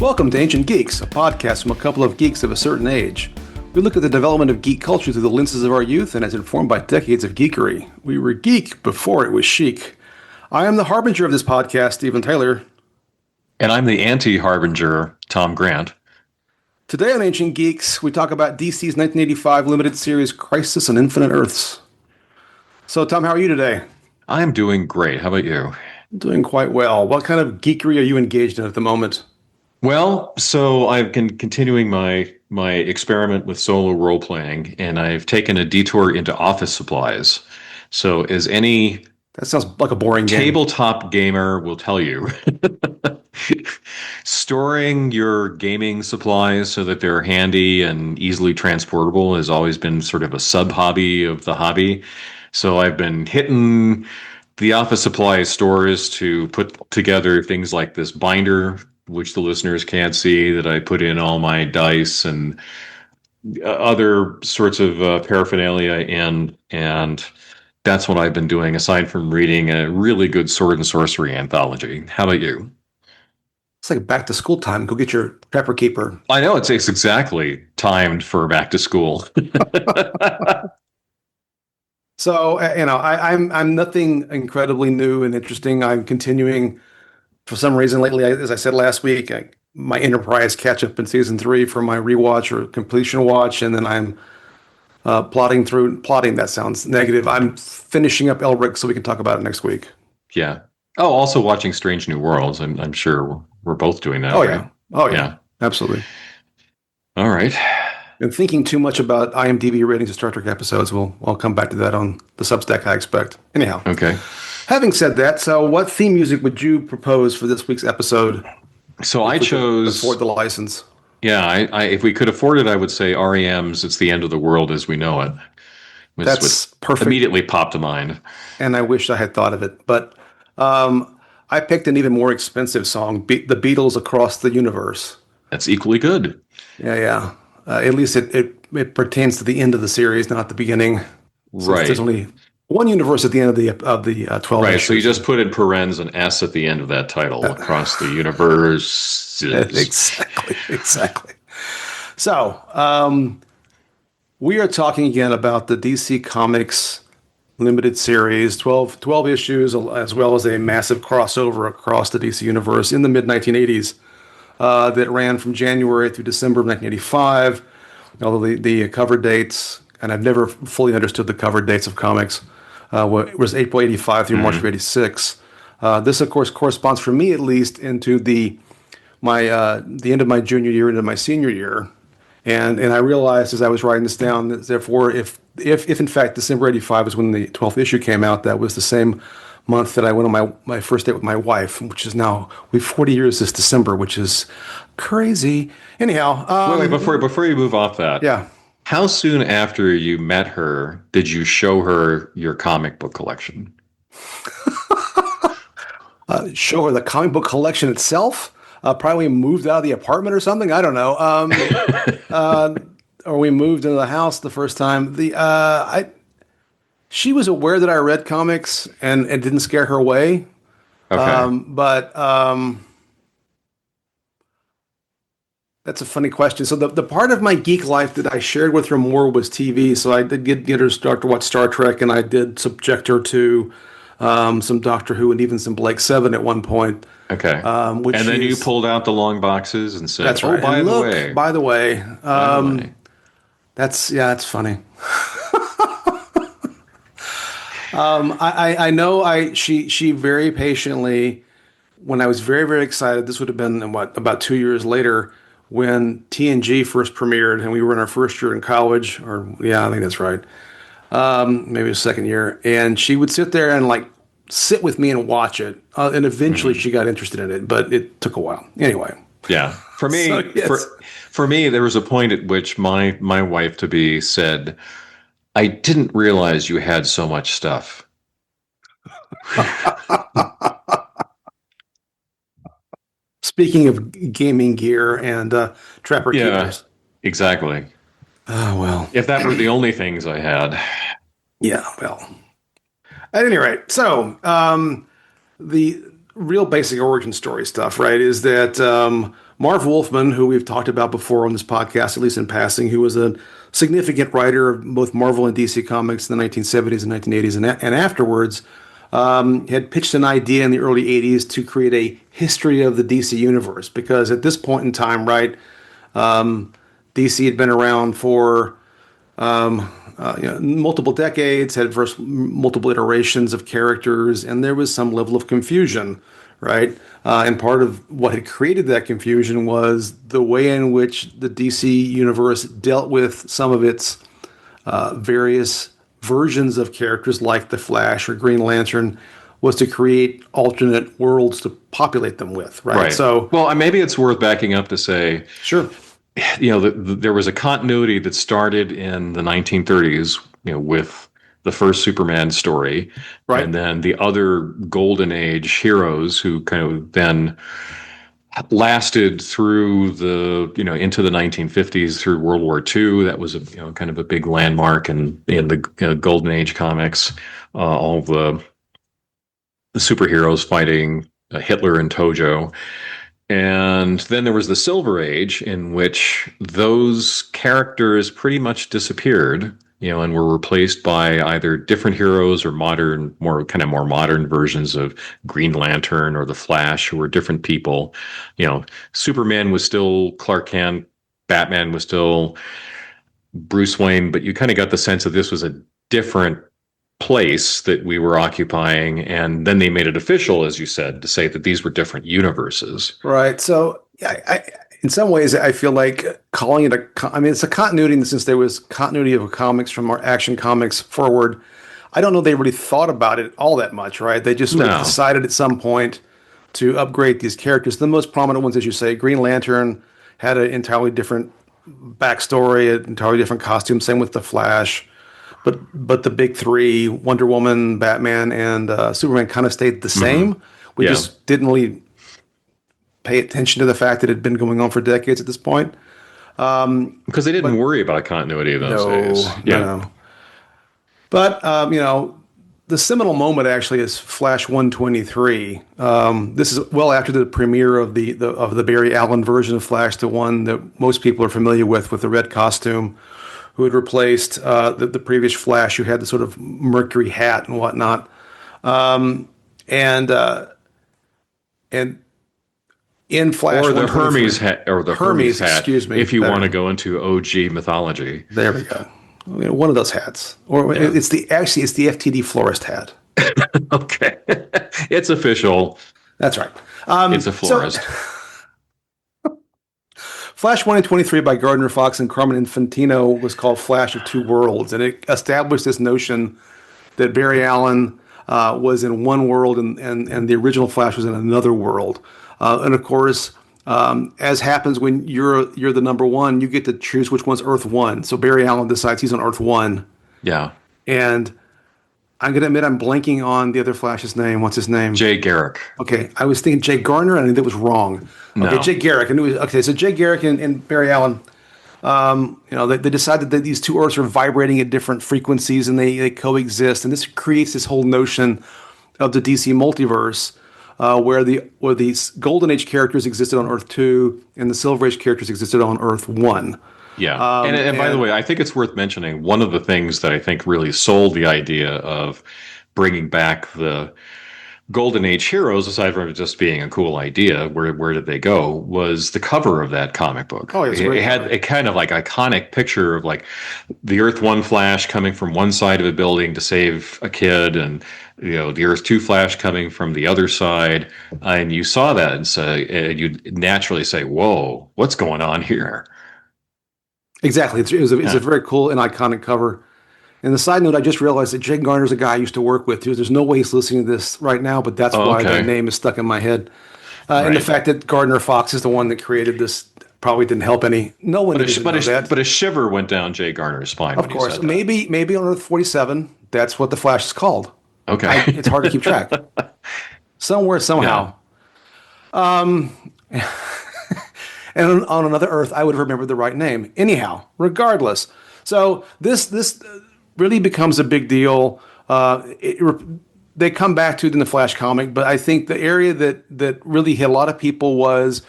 Welcome to Ancient Geeks, a podcast from a couple of geeks of a certain age. We look at the development of geek culture through the lenses of our youth and as informed by decades of geekery. We were geek before it was chic. I am the harbinger of this podcast, Stephen Taylor. And I'm the anti-harbinger, Tom Grant. Today on Ancient Geeks, we talk about DC's 1985 limited series Crisis on Infinite Earths. So, Tom, how are you today? I'm doing great. How about you? Doing quite well. What kind of geekery are you engaged in at the moment? Well, so I've been continuing my experiment with solo role-playing, and I've taken a detour into office supplies. So as any That sounds like a boring game. tabletop gamer will tell you, storing your gaming supplies so that they're handy and easily transportable has always been sort of a sub-hobby of the hobby. So I've been hitting the office supply stores to put together things like this binder, which the listeners can't see, that I put in all my dice and other sorts of paraphernalia in. And that's what I've been doing, aside from reading a really good sword and sorcery anthology. How about you? It's like back to school time. Go get your Pepper Keeper. I know it's exactly timed for back to school. So, I'm nothing incredibly new and interesting. I'm continuing, for some reason lately, as I said last week, my Enterprise catch-up in Season 3 for my rewatch or completion watch, and then I'm plotting, that sounds negative. I'm finishing up Elric so we can talk about it next week. Yeah. Oh, also watching Strange New Worlds. I'm sure we're both doing that. Oh, right? yeah. Oh, yeah. Absolutely. All right. Been thinking too much about IMDb ratings of Star Trek episodes. I'll come back to that on the Substack, I expect. Anyhow. Okay. Having said that, so what theme music would you propose for this week's episode? So I chose... afford the license. Yeah, I if we could afford it, I would say REM's "It's the End of the World as We Know It." That's perfect. Immediately popped to mind. And I wish I had thought of it. But I picked an even more expensive song, The Beatles' Across the Universe. That's equally good. Yeah. At least it pertains to the end of the series, not the beginning. Right. There's only one universe at the end of the 12 Right, issues. so you just put in parens an S at the end of that title, Across the Universe. Exactly. So, we are talking again about the DC Comics limited series, 12 issues, as well as a massive crossover across the DC universe in the mid-1980s that ran from January through December of 1985. Although the cover dates, and I've never fully understood the cover dates of comics, was April 85 through March of 86. This, of course, corresponds for me at least into the end of my junior year into my senior year. And I realized as I was writing this down that therefore, if in fact December 85 is when the 12th issue came out, that was the same month that I went on my first date with my wife, which is now, we've 40 years this December, which is crazy. Anyhow. Wait, before you move off that. Yeah. How soon after you met her did you show her your comic book collection? Show her the comic book collection itself? Probably moved out of the apartment or something. I don't know. Or we moved into the house the first time. She was aware that I read comics and it didn't scare her away. Okay. But that's a funny question. So the part of my geek life that I shared with her more was TV. So I did get her to start to watch Star Trek, and I did subject her to some Doctor Who and even some Blake Seven at one point. Okay. And then you pulled out the long boxes and said, "That's right. Oh, by the way, that's funny." I know she very patiently, when I was very, very excited, this would have been about 2 years later when TNG first premiered and we were in our first year in college, or I think that's right. Maybe the second year. And she would sit there and sit with me and watch it. And eventually she got interested in it, but it took a while. Anyway. Yeah. For me, So, yes. for me, there was a point at which my wife-to-be said, I didn't realize you had so much stuff. Speaking of gaming gear and Trapper Keepers. Exactly. Oh, well. If that were the only things I had. Yeah, well. At any rate, so the real basic origin story stuff, right, is that Marv Wolfman, who we've talked about before on this podcast, at least in passing, who was a significant writer of both Marvel and DC comics in the 1970s and 1980s and afterwards, had pitched an idea in the early 80s to create a history of the DC universe. Because at this point in time, right, DC had been around for multiple decades, had multiple iterations of characters, and there was some level of confusion, right? And part of what had created that confusion was the way in which the DC universe dealt with some of its various versions of characters like the Flash or Green Lantern, was to create alternate worlds to populate them with, right? Right. So, well, maybe it's worth backing up to say, sure. There was a continuity that started in the 1930s, with the first Superman story, Right. and then the other Golden Age heroes who kind of then lasted through into the 1950s through World War II. That was kind of a big landmark in the Golden Age comics. All of the superheroes fighting Hitler and Tojo. And then there was the Silver Age, in which those characters pretty much disappeared, and were replaced by either different heroes or more modern versions of Green Lantern or the Flash, who were different people. Superman was still Clark Kent, Batman was still Bruce Wayne, but you kind of got the sense that this was a different place that we were occupying, and then they made it official, as you said, to say that these were different universes. Right. So, in some ways, I feel like calling it it's a continuity in the sense there was continuity of comics from our Action Comics forward. I don't know they really thought about it all that much, right? They just decided at some point to upgrade these characters. The most prominent ones, as you say, Green Lantern had an entirely different backstory, an entirely different costume. Same with the Flash. But the big three, Wonder Woman, Batman, and Superman, kind of stayed the same. We just didn't really pay attention to the fact that it had been going on for decades at this point. Because they didn't worry about continuity in those days. No. But, the seminal moment actually is Flash 123. This is well after the premiere of the Barry Allen version of Flash, the one that most people are familiar with the red costume, who had replaced the previous Flash, who had the sort of Mercury hat and whatnot, and in Flash, or the Hermes hat, Hermes hat. Excuse me, if you want to go into OG mythology. There we go. One of those hats, or it's the FTD florist hat. Okay, it's official. That's right. It's a florist. Flash 123 by Gardner Fox and Carmen Infantino was called Flash of Two Worlds, and it established this notion that Barry Allen was in one world and the original Flash was in another world. And of course, as happens when you're the number one, you get to choose which one's Earth 1. So Barry Allen decides he's on Earth 1. Yeah. And I'm going to admit I'm blanking on the other Flash's name. What's his name? Jay Garrick. Okay, I was thinking Jay Garner, and I knew that was wrong. Okay, No. Jay Garrick. So Jay Garrick and Barry Allen, they decided that these two Earths are vibrating at different frequencies, and they coexist. And this creates this whole notion of the DC multiverse, where these Golden Age characters existed on Earth 2, and the Silver Age characters existed on Earth 1. Yeah. And by the way, I think it's worth mentioning, one of the things that I think really sold the idea of bringing back the Golden Age heroes, aside from it just being a cool idea, where did they go, was the cover of that comic book. Oh, it had a kind of like iconic picture of like the Earth 1 Flash coming from one side of a building to save a kid, and the Earth 2 Flash coming from the other side. And you saw that and you'd naturally say, whoa, what's going on here? Exactly. It's a very cool and iconic cover. And the side note, I just realized that Jay Garner's a guy I used to work with too. There's no way he's listening to this right now, but that's why that name is stuck in my head. And the fact that Gardner Fox is the one that created this probably didn't help any. No one did know that. But a shiver went down Jay Garner's spine. Of course. Maybe on Earth 47, that's what the Flash is called. Okay. It's hard to keep track. Somewhere, somehow. Yeah. And on another Earth, I would have remembered the right name. Anyhow, regardless. So this really becomes a big deal. They come back to it in the Flash comic, but I think the area that really hit a lot of people was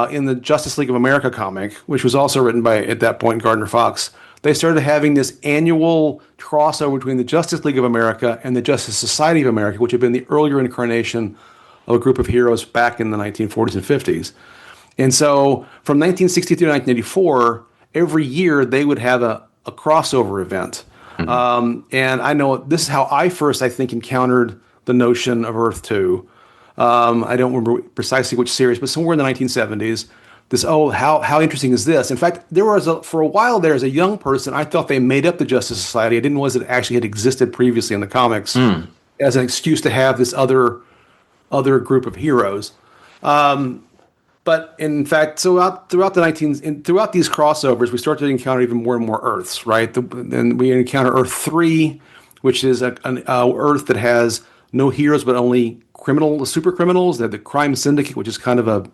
in the Justice League of America comic, which was also written by, at that point, Gardner Fox, they started having this annual crossover between the Justice League of America and the Justice Society of America, which had been the earlier incarnation of a group of heroes back in the 1940s and 50s. And so from 1963 to 1984, every year they would have a crossover event. And I know this is how I first, I think, encountered the notion of Earth 2. I don't remember precisely which series, but somewhere in the 1970s, how interesting is this? In fact, for a while there, as a young person, I thought they made up the Justice Society. I didn't realize it actually had existed previously in the comics as an excuse to have this other group of heroes. But in fact, throughout these crossovers, we start to encounter even more and more Earths, right? And we encounter Earth 3, which is an Earth that has no heroes but only super criminals. They have the crime syndicate, which is kind of a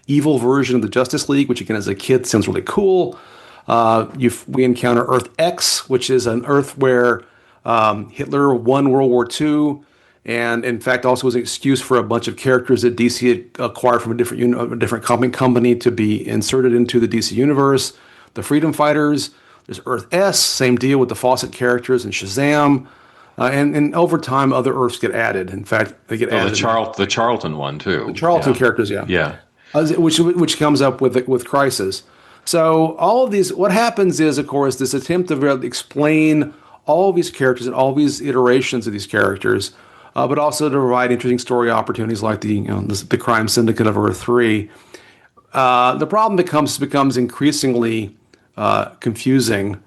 evil version of the Justice League, which again, as a kid, sounds really cool. We encounter Earth X, which is an Earth where Hitler won World War II, and in fact also was an excuse for a bunch of characters that DC had acquired from a different comic company to be inserted into the DC universe. The Freedom Fighters. There's Earth S, same deal with the Fawcett characters and Shazam. And over time, other Earths get added. In fact, they get added. The Charlton one too. The Charlton characters, yeah. Yeah. Which comes up with Crisis. So all of these, what happens is, of course, this attempt to explain all of these characters and all these iterations of these characters, but also to provide interesting story opportunities like the crime syndicate of Earth 3. The problem becomes increasingly confusing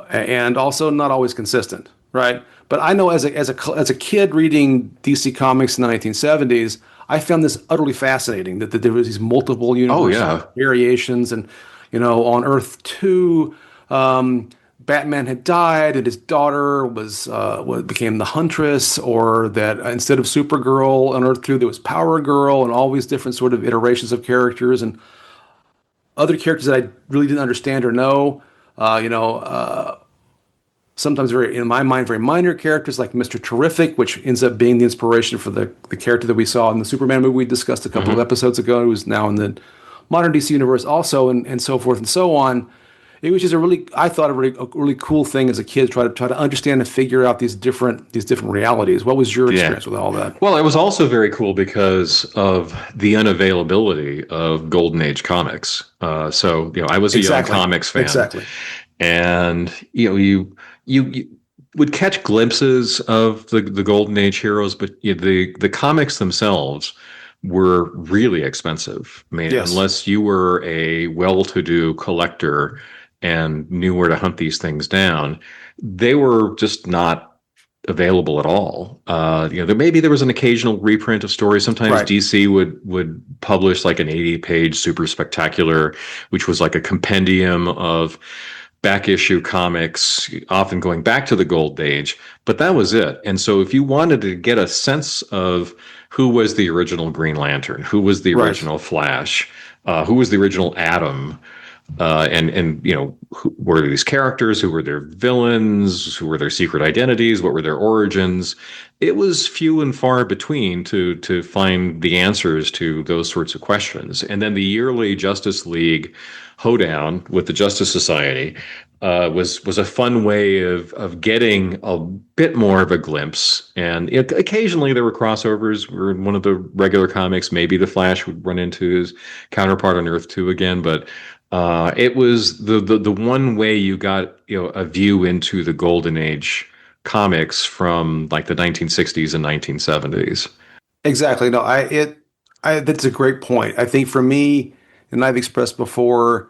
and also not always consistent, right? But I know as a kid reading DC Comics in the 1970s, I found this utterly fascinating that there was these multiple universe variations, and on Earth 2, Batman had died and his daughter became the Huntress, or that instead of Supergirl on Earth 2 there was Power Girl, and all these different sort of iterations of characters and other characters that I really didn't understand or know. Sometimes in my mind, very minor characters like Mr. Terrific, which ends up being the inspiration for the character that we saw in the Superman movie we discussed a couple of episodes ago, who's now in the modern DC universe also, and so forth and so on. It was just I thought a really cool thing as a kid to try to understand and figure out these different realities. What was your experience with all that? Well, it was also very cool because of the unavailability of Golden Age comics. I was a young comics fan. Exactly. And you would catch glimpses of the Golden Age heroes, but the comics themselves were really expensive. I mean, unless you were a well-to-do collector and knew where to hunt these things down, they were just not available at all. There was an occasional reprint of stories. Sometimes DC would publish like an 80-page super spectacular, which was like a compendium of back issue comics, often going back to the Golden Age, but that was it. And so if you wanted to get a sense of who was the original Green Lantern, who was the original Flash, who was the original Atom, who were these characters, who were their villains, who were their secret identities, what were their origins, it was few and far between to find the answers to those sorts of questions. And then the yearly Justice League hoedown with the Justice Society was a fun way of getting a bit more of a glimpse. And occasionally there were crossovers. Where in one of the regular comics, maybe the Flash would run into his counterpart on Earth 2 again, but it was the one way you got a view into the Golden Age comics from like the 1960s and 1970s. Exactly. No, that's a great point. I think for me, and I've expressed before,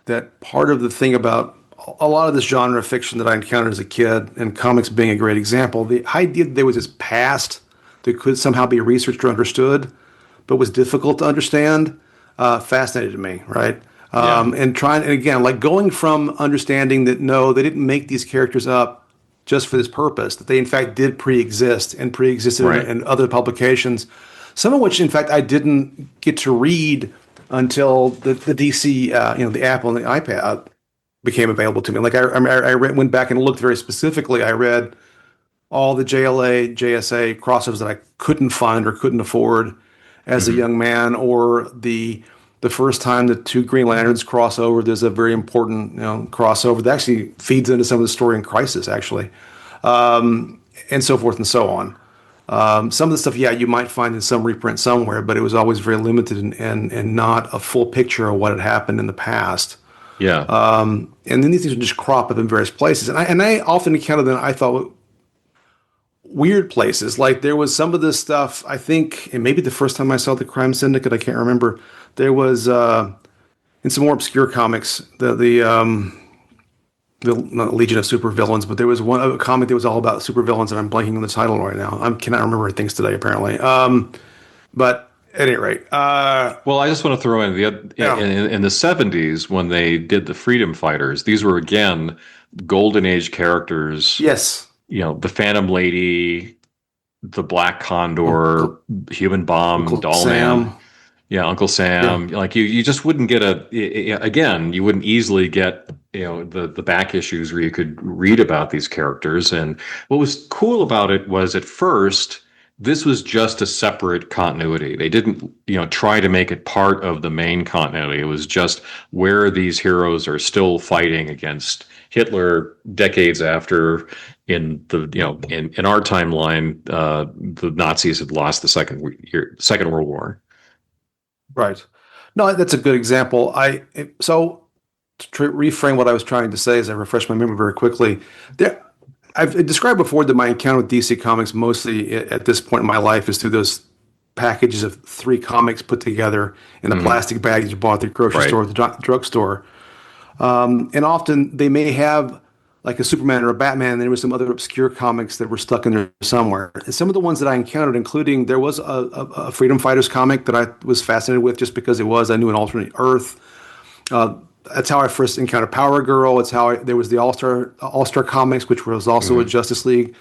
that part of the thing about a lot of this genre fiction that I encountered as a kid, and comics being a great example, the idea that there was this past that could somehow be researched or understood, but was difficult to understand, fascinated me, right? And again, like going from understanding that no, they didn't make these characters up just for this purpose, that they in fact did pre-exist and pre-existed in other publications, some of which in fact I didn't get to read until the DC, the Apple and the iPad became available to me. Like I went back and looked very specifically. I read all the JLA, JSA crossovers that I couldn't find or couldn't afford as a young man, or the the first time the two Green Lanterns cross over, there's a very important crossover that actually feeds into some of the story in Crisis, actually, and so forth and so on. Some of the stuff, yeah, you might find in some reprint somewhere, but it was always very limited and not a full picture of what had happened in the past. Yeah. And then these things would just crop up in various places. And I often encountered them, I thought, weird places. Like there was some of this stuff, I think, and maybe the first time I saw the Crime Syndicate, I can't remember. There was, in some more obscure comics, the not Legion of Supervillains, but there was a comic that was all about supervillains, and I'm blanking on the title right now. I cannot remember things today, apparently. But at any rate, well, I just want to throw in in the 70s when they did the Freedom Fighters. These were again Golden Age characters. Yes, the Phantom Lady, the Black Condor, Human Bomb, Uncle Doll Sam. Man. Yeah, Uncle Sam. Yeah. Like you just wouldn't get you wouldn't easily get the back issues where you could read about these characters. And what was cool about it was at first this was just a separate continuity. They didn't try to make it part of the main continuity. It was just where these heroes are still fighting against Hitler decades after. In the in our timeline, the Nazis had lost the Second World War. Right. No, that's a good example. So to reframe what I was trying to say as I refresh my memory very quickly, I've described before that my encounter with DC Comics mostly at this point in my life is through those packages of 3 comics put together in a plastic bag that you bought at the grocery store or the drugstore. And often they may have like a Superman or a Batman, and there were some other obscure comics that were stuck in there somewhere. And some of the ones that I encountered, including there was a Freedom Fighters comic that I was fascinated with just because I knew an alternate Earth. That's how I first encountered Power Girl. It's how there was the All-Star comics, which was also a Justice League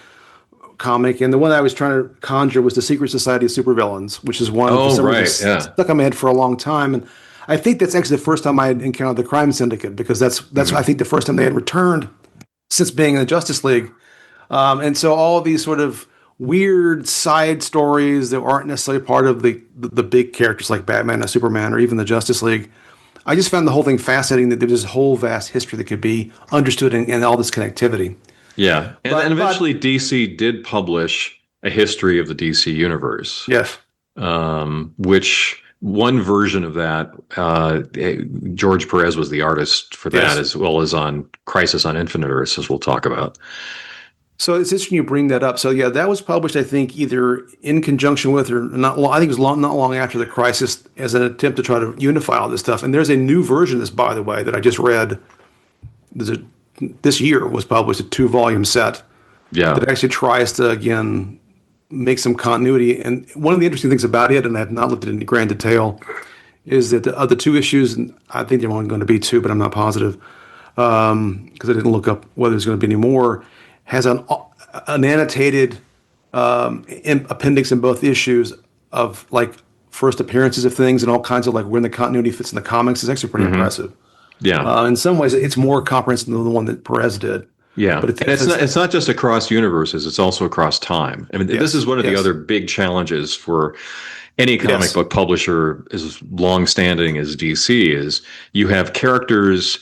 comic. And the one I was trying to conjure was the Secret Society of Supervillains, which is one of stuck in my head for a long time. And I think that's actually the first time I had encountered the Crime Syndicate, because that's I think the first time they had returned since being in the Justice League. And so all of these sort of weird side stories that aren't necessarily part of the big characters like Batman or Superman or even the Justice League, I just found the whole thing fascinating, that there's this whole vast history that could be understood and all this connectivity. Yeah. And eventually DC did publish a history of the DC universe. Yes. Which one version of that, George Perez was the artist for that, as well as on Crisis on Infinite Earths, as we'll talk about. So it's interesting you bring that up. So yeah, that was published, I think, either in conjunction with or not long. I think it was not long after the Crisis, as an attempt to try to unify all this stuff. And there's a new version of this, by the way, that I just read. This year was published, a 2-volume set. Yeah. That actually tries to again make some continuity. And one of the interesting things about it, and I have not looked at it in grand detail, is that the 2 issues, and I think there are only going to be 2, but I'm not positive because I didn't look up whether there's going to be any more, has an annotated appendix in both issues of like first appearances of things and all kinds of like when the continuity fits in the comics. Is actually pretty impressive. Yeah. In some ways, it's more comprehensive than the one that Perez did. Yeah, but it's not just across universes; it's also across time. I mean, this is one of the other big challenges for any comic book publisher, as long-standing as DC is. You have characters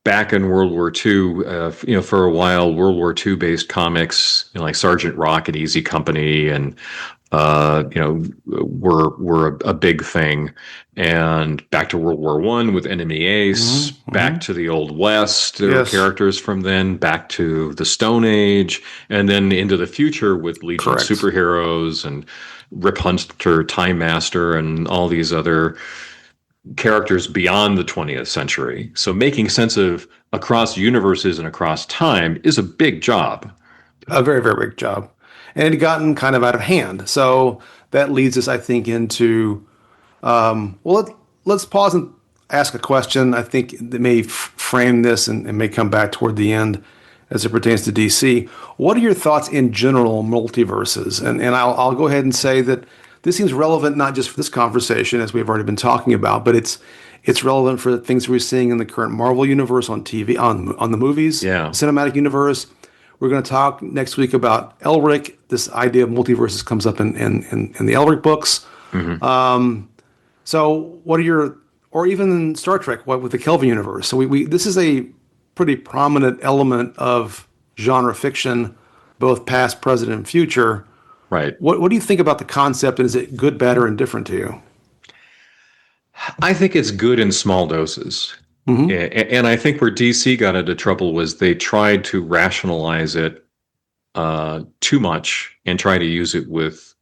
back in World War II. For a while, World War II based comics, like Sergeant Rock and Easy Company, and were a big thing. And back to World War I with Enemy Ace, back to the Old West, there were characters from then, back to the Stone Age, and then into the future with Legion of Superheroes and Rip Hunter, Time Master, and all these other characters beyond the 20th century. So making sense of across universes and across time is a big job. A very, very big job. And it had gotten kind of out of hand. So that leads us, I think, into, let's pause and ask a question. I think that may frame this and may come back toward the end as it pertains to DC. What are your thoughts in general on multiverses? And I'll go ahead and say that this seems relevant not just for this conversation, as we've already been talking about, but it's relevant for the things we're seeing in the current Marvel universe on TV, on the movies, cinematic universe. We're going to talk next week about Elric. This idea of multiverses comes up in the Elric books. So what are your or even in Star Trek, what with the Kelvin universe. So we this is a pretty prominent element of genre fiction, both past, present, and future. Right. What do you think about the concept, and is it good, bad, or indifferent to you? I think it's good in small doses. Hmm. And I think where DC got into trouble was they tried to rationalize it too much and try to use it with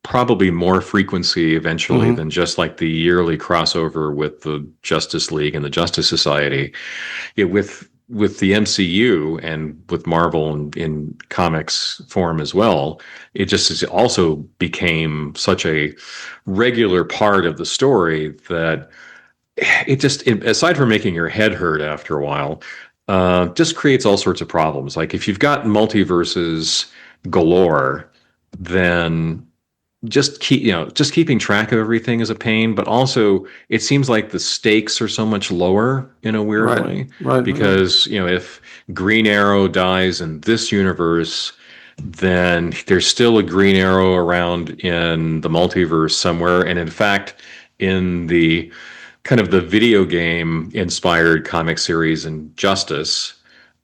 probably more frequency eventually Hmm. than just like the yearly crossover with the Justice League and the Justice Society. With the MCU and with Marvel in comics form as well, it just also became such a regular part of the story that aside from making your head hurt after a while, just creates all sorts of problems. Like if you've got multiverses galore, then just keeping track of everything is a pain, but also it seems like the stakes are so much lower in a weird Right, way right, right. because if Green Arrow dies in this universe, then there's still a Green Arrow around in the multiverse somewhere. And in fact, in the kind of the video game inspired comic series Injustice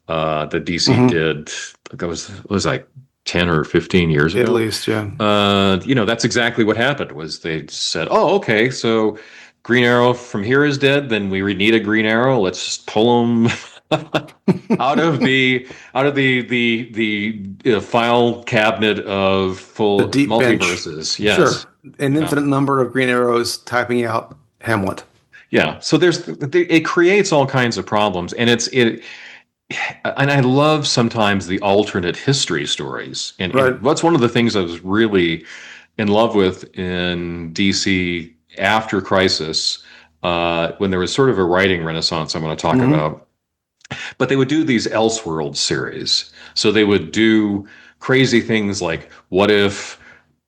that DC Hmm. did, that was like 10 or 15 years At ago. least, yeah. That's exactly what happened was they said, oh, okay, so Green Arrow from here is dead. Then we need a Green Arrow. Let's just pull him out of the file cabinet of The full deep bench. multiverses. Sure. Yes. An Yeah. infinite number of Green Arrows typing out Hamlet. Yeah. So it creates all kinds of problems, and and I love sometimes the alternate history stories. And Right. what's one of the things I was really in love with in DC after Crisis, when there was sort of a writing renaissance I'm going to talk Hmm. about. But they would do these Elseworld series. So they would do crazy things like, what if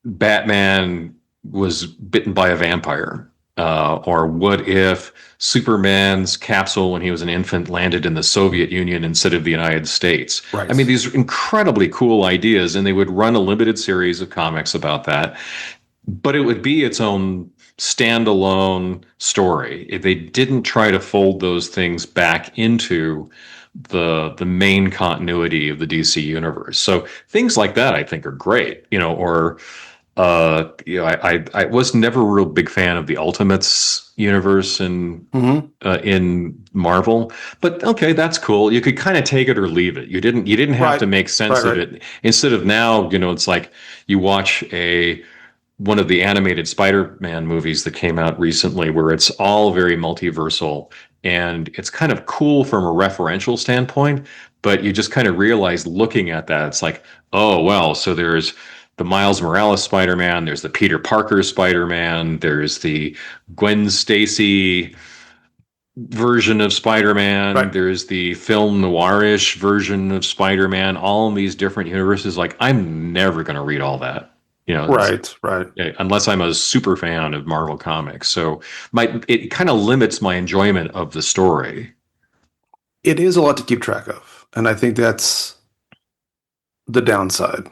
Batman was bitten by a vampire? Or what if Superman's capsule when he was an infant landed in the Soviet Union instead of the United States? I mean, Right. these are incredibly cool ideas, and they would run a limited series of comics about that, but it would be its own standalone story. If they didn't try to fold those things back into the main continuity of the DC universe. So things like that I think are great, or I was never a real big fan of the Ultimates universe Hmm. in Marvel, but okay, that's cool. You could kind of take it or leave it. You didn't have Right. to make Right. sense of Right. it. Instead of now, it's like you watch a one of the animated Spider-Man movies that came out recently where it's all very multiversal and it's kind of cool from a referential standpoint, but you just kind of realize looking at that, it's like, oh, well, so there's the Miles Morales Spider-Man, there's the Peter Parker Spider-Man, there's the Gwen Stacy version of Spider-Man, Right. there's the film noirish version of Spider-Man, all in these different universes. Like, I'm never going to read all that. Right. Right. Unless I'm a super fan of Marvel Comics. So it kind of limits my enjoyment of the story. It is a lot to keep track of, and I think that's the downside.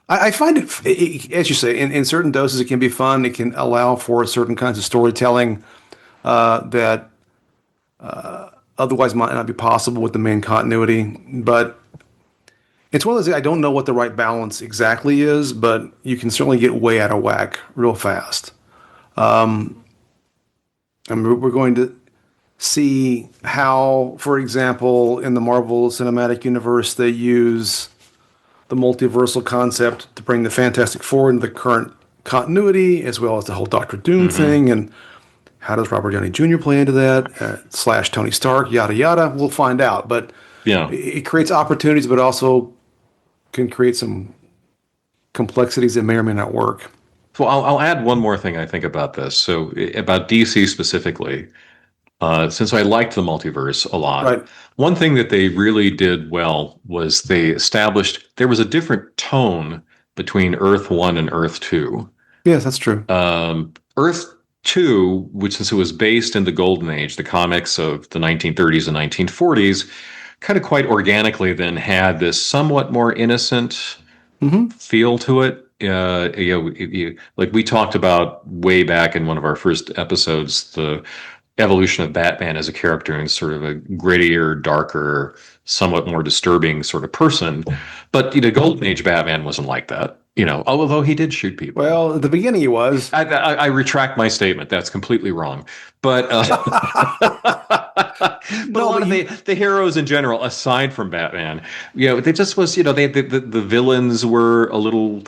I find as you say, in certain doses, it can be fun. It can allow for certain kinds of storytelling that otherwise might not be possible with the main continuity. But it's one of those things, I don't know what the right balance exactly is, but you can certainly get way out of whack real fast. And we're going to see how, for example, in the Marvel Cinematic Universe, they use the multiversal concept to bring the Fantastic Four into the current continuity, as well as the whole Doctor Doom Hmm. thing. And how does Robert Downey Jr. play into that? Slash Tony Stark, yada yada. We'll find out. But Yeah. it creates opportunities, but also can create some complexities that may or may not work. So I'll add one more thing I think about this. So about DC specifically, since I liked the multiverse a lot, Right. one thing that they really did well was they established there was a different tone between Earth 1 and Earth 2. Yes, that's true. Earth 2, which since it was based in the Golden Age, the comics of the 1930s and 1940s, kind of quite organically then had this somewhat more innocent Hmm. feel to it. like we talked about way back in one of our first episodes, the evolution of Batman as a character and sort of a grittier, darker, somewhat more disturbing sort of person. But Golden Age Batman wasn't like that. Although he did shoot people. Well, at the beginning he was. I retract my statement. That's completely wrong. But but a lot of the heroes in general, aside from Batman, they just was the villains were a little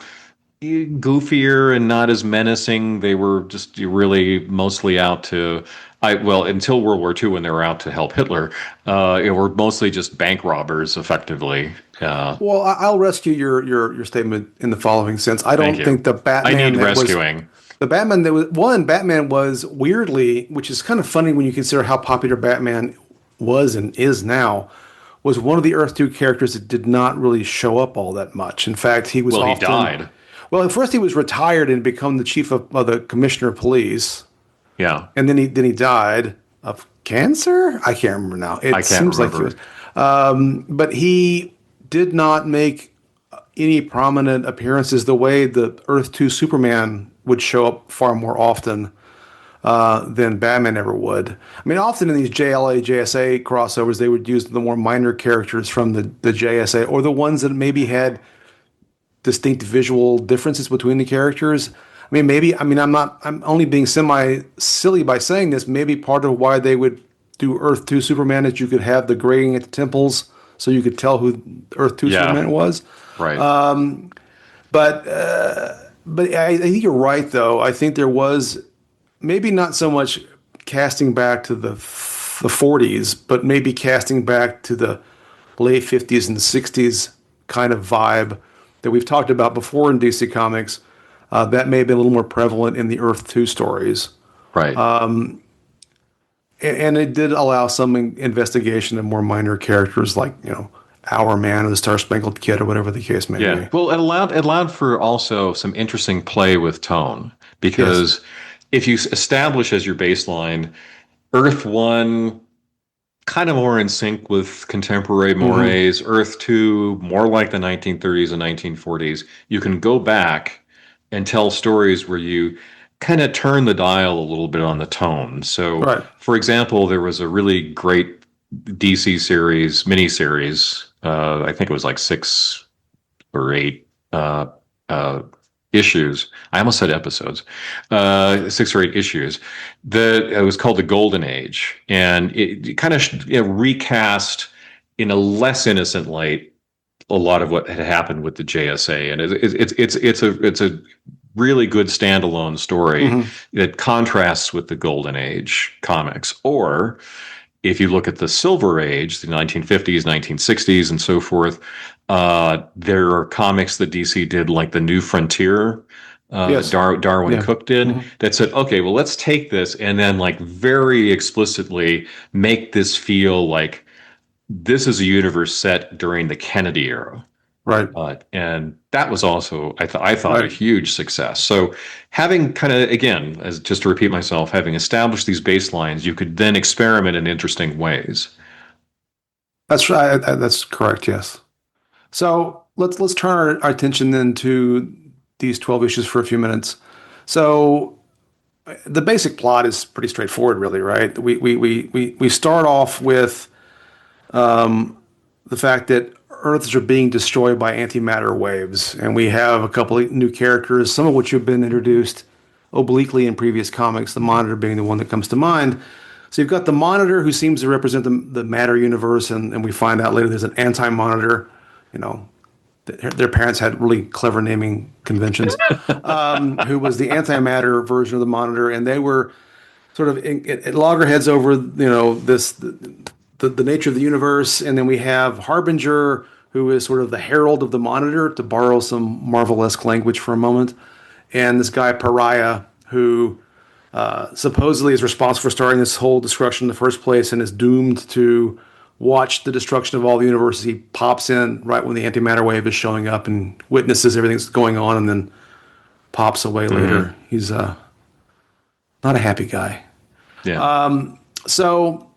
goofier and not as menacing. They were just really mostly out to until World War II when they were out to help Hitler. Were mostly just bank robbers, effectively. Well, I'll rescue your statement in the following sense. I don't think the Batman I need rescuing. The Batman that was Batman was weirdly, which is kind of funny when you consider how popular Batman was and is now, was one of the Earth 2 characters that did not really show up all that much. In fact, he was he died. Well, at first he was retired and become the chief of the commissioner of police. Yeah. And then he died of cancer? I can't remember now. It seems like he was. But he did not make any prominent appearances the way the Earth 2 Superman would show up far more often than Batman ever would. I mean, often in these JLA, JSA crossovers, they would use the more minor characters from the JSA or the ones that maybe had distinct visual differences between the characters. I'm only being semi-silly by saying this. Maybe part of why they would do Earth 2 Superman is you could have the grading at the temples so you could tell who Earth 2 Superman was. Right. But I think you're right, though. I think there was maybe not so much casting back to the 40s, but maybe casting back to the late 50s and 60s kind of vibe that we've talked about before in DC Comics. That may have been a little more prevalent in the Earth 2 stories. Right. And it did allow some investigation of more minor characters like, Our Man or the Star Spangled Kid or whatever the case may be. Well, it allowed for also some interesting play with tone because if you establish as your baseline Earth 1 kind of more in sync with contemporary mores, Earth 2 more like the 1930s and 1940s, you can go back and tell stories where you kind of turn the dial a little bit on the tone. So, for example, there was a really great DC series, miniseries. I think it was like 6 or 8 issues. I almost said episodes. 6 or 8 issues. It was called The Golden Age, and it kind of recast in a less innocent light a lot of what had happened with the JSA, and it's a really good standalone story that contrasts with the Golden Age comics. Or if you look at the Silver Age, the 1950s, 1960s, and so forth, there are comics that DC did, like the New Frontier, Darwin Cook did, that said, okay, well, let's take this and then like very explicitly make this feel like this is a universe set during the Kennedy era. Right. And that was also, I thought, a huge success. So having kind of, again, as just to repeat myself, having established these baselines, you could then experiment in interesting ways. That's right. That's correct. Yes. So let's turn our attention then to these 12 issues for a few minutes. So the basic plot is pretty straightforward, really, right? We start off with the fact that Earths are being destroyed by antimatter waves, and we have a couple of new characters, some of which have been introduced obliquely in previous comics, the Monitor being the one that comes to mind. So you've got the Monitor, who seems to represent the matter universe, and we find out later there's an anti-Monitor. Their parents had really clever naming conventions, who was the antimatter version of the Monitor, and they were sort of at loggerheads over, the nature of the universe. And then we have Harbinger, who is sort of the herald of the Monitor, to borrow some Marvel-esque language for a moment. And this guy, Pariah, who supposedly is responsible for starting this whole destruction in the first place and is doomed to watch the destruction of all the universes. He pops in right when the antimatter wave is showing up and witnesses everything that's going on and then pops away later. He's not a happy guy. Yeah. So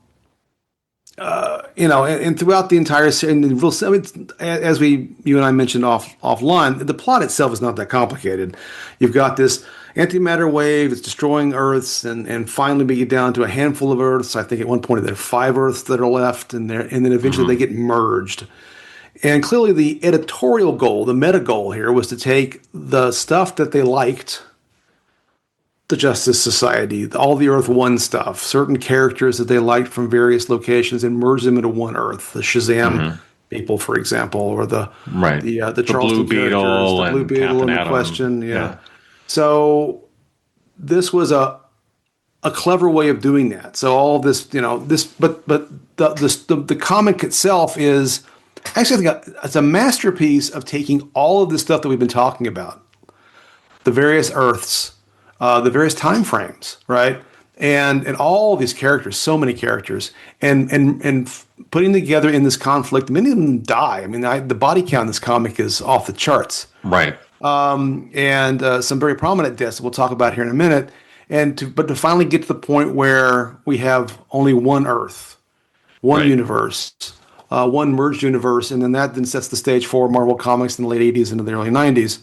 and throughout the entire series, and I mean, as you and I mentioned offline, the plot itself is not that complicated. You've got this antimatter wave; it's destroying Earths, and finally we get down to a handful of Earths. I think at one point there are 5 Earths that are left, and then eventually they Hmm. get merged. And clearly, the editorial goal, the meta goal here, was to take the stuff that they liked, the Justice Society, all the Earth One stuff, certain characters that they liked from various locations, and merge them into one Earth. The Shazam Hmm. people, for example, or the Right. the The Blue Charleston characters, the Beetle Blue and Beetle Captain in the Atom. Question. Yeah. Yeah. So this was a clever way of doing that. So all this, this, but the comic itself is actually, I think it's a masterpiece of taking all of this stuff that we've been talking about, the various Earths, the various time frames, right? And all these characters, so many characters, and putting together in this conflict. Many of them die. I mean, the body count in this comic is off the charts, Right. and some very prominent deaths we'll talk about here in a minute. But to finally get to the point where we have only one Earth, one Right. universe, one merged universe, and then that then sets the stage for Marvel Comics in the late '80s into the early '90s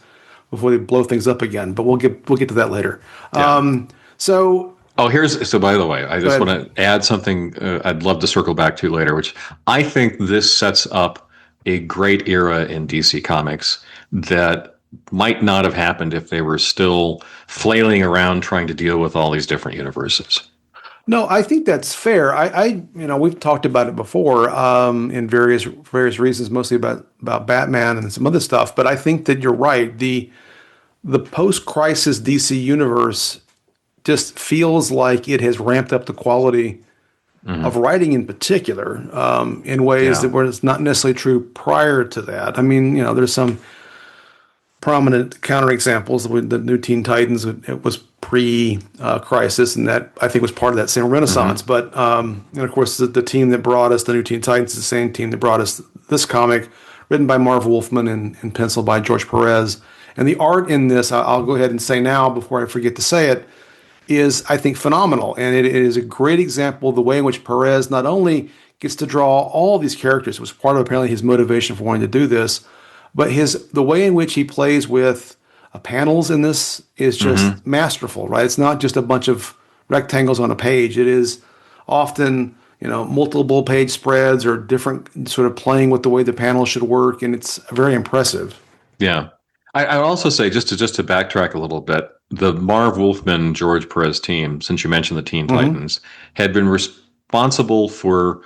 before they blow things up again. But we'll get to that later. Yeah. So Oh, so by the way, I go just ahead. want to add something I'd love to circle back to later, which I think this sets up a great era in DC Comics that might not have happened if they were still flailing around trying to deal with all these different universes. No, I think that's fair. We've talked about it before in various reasons, mostly about Batman and some other stuff. But I think that you're right. The post-crisis DC universe just feels like it has ramped up the quality of Hmm. writing in particular in ways Yeah. that were not necessarily true prior to that. I mean, there's some prominent counterexamples. The new Teen Titans, it was pre-crisis, and that I think was part of that same renaissance. Hmm. But and of course, the team that brought us the new Teen Titans is the same team that brought us this comic, written by Marv Wolfman and penciled by George Perez. And the art in this, I'll go ahead and say now before I forget to say it, is I think phenomenal, and it is a great example of the way in which Perez not only gets to draw all these characters, it was part of apparently his motivation for wanting to do this, but the way in which he plays with panels in this is Hmm. just masterful, right? It's not just a bunch of rectangles on a page. It is often multiple page spreads or different sort of playing with the way the panels should work, and it's very impressive. Yeah. I would also say just to backtrack a little bit, the Marv Wolfman George Perez team, since you mentioned the Teen Hmm. Titans, had been responsible for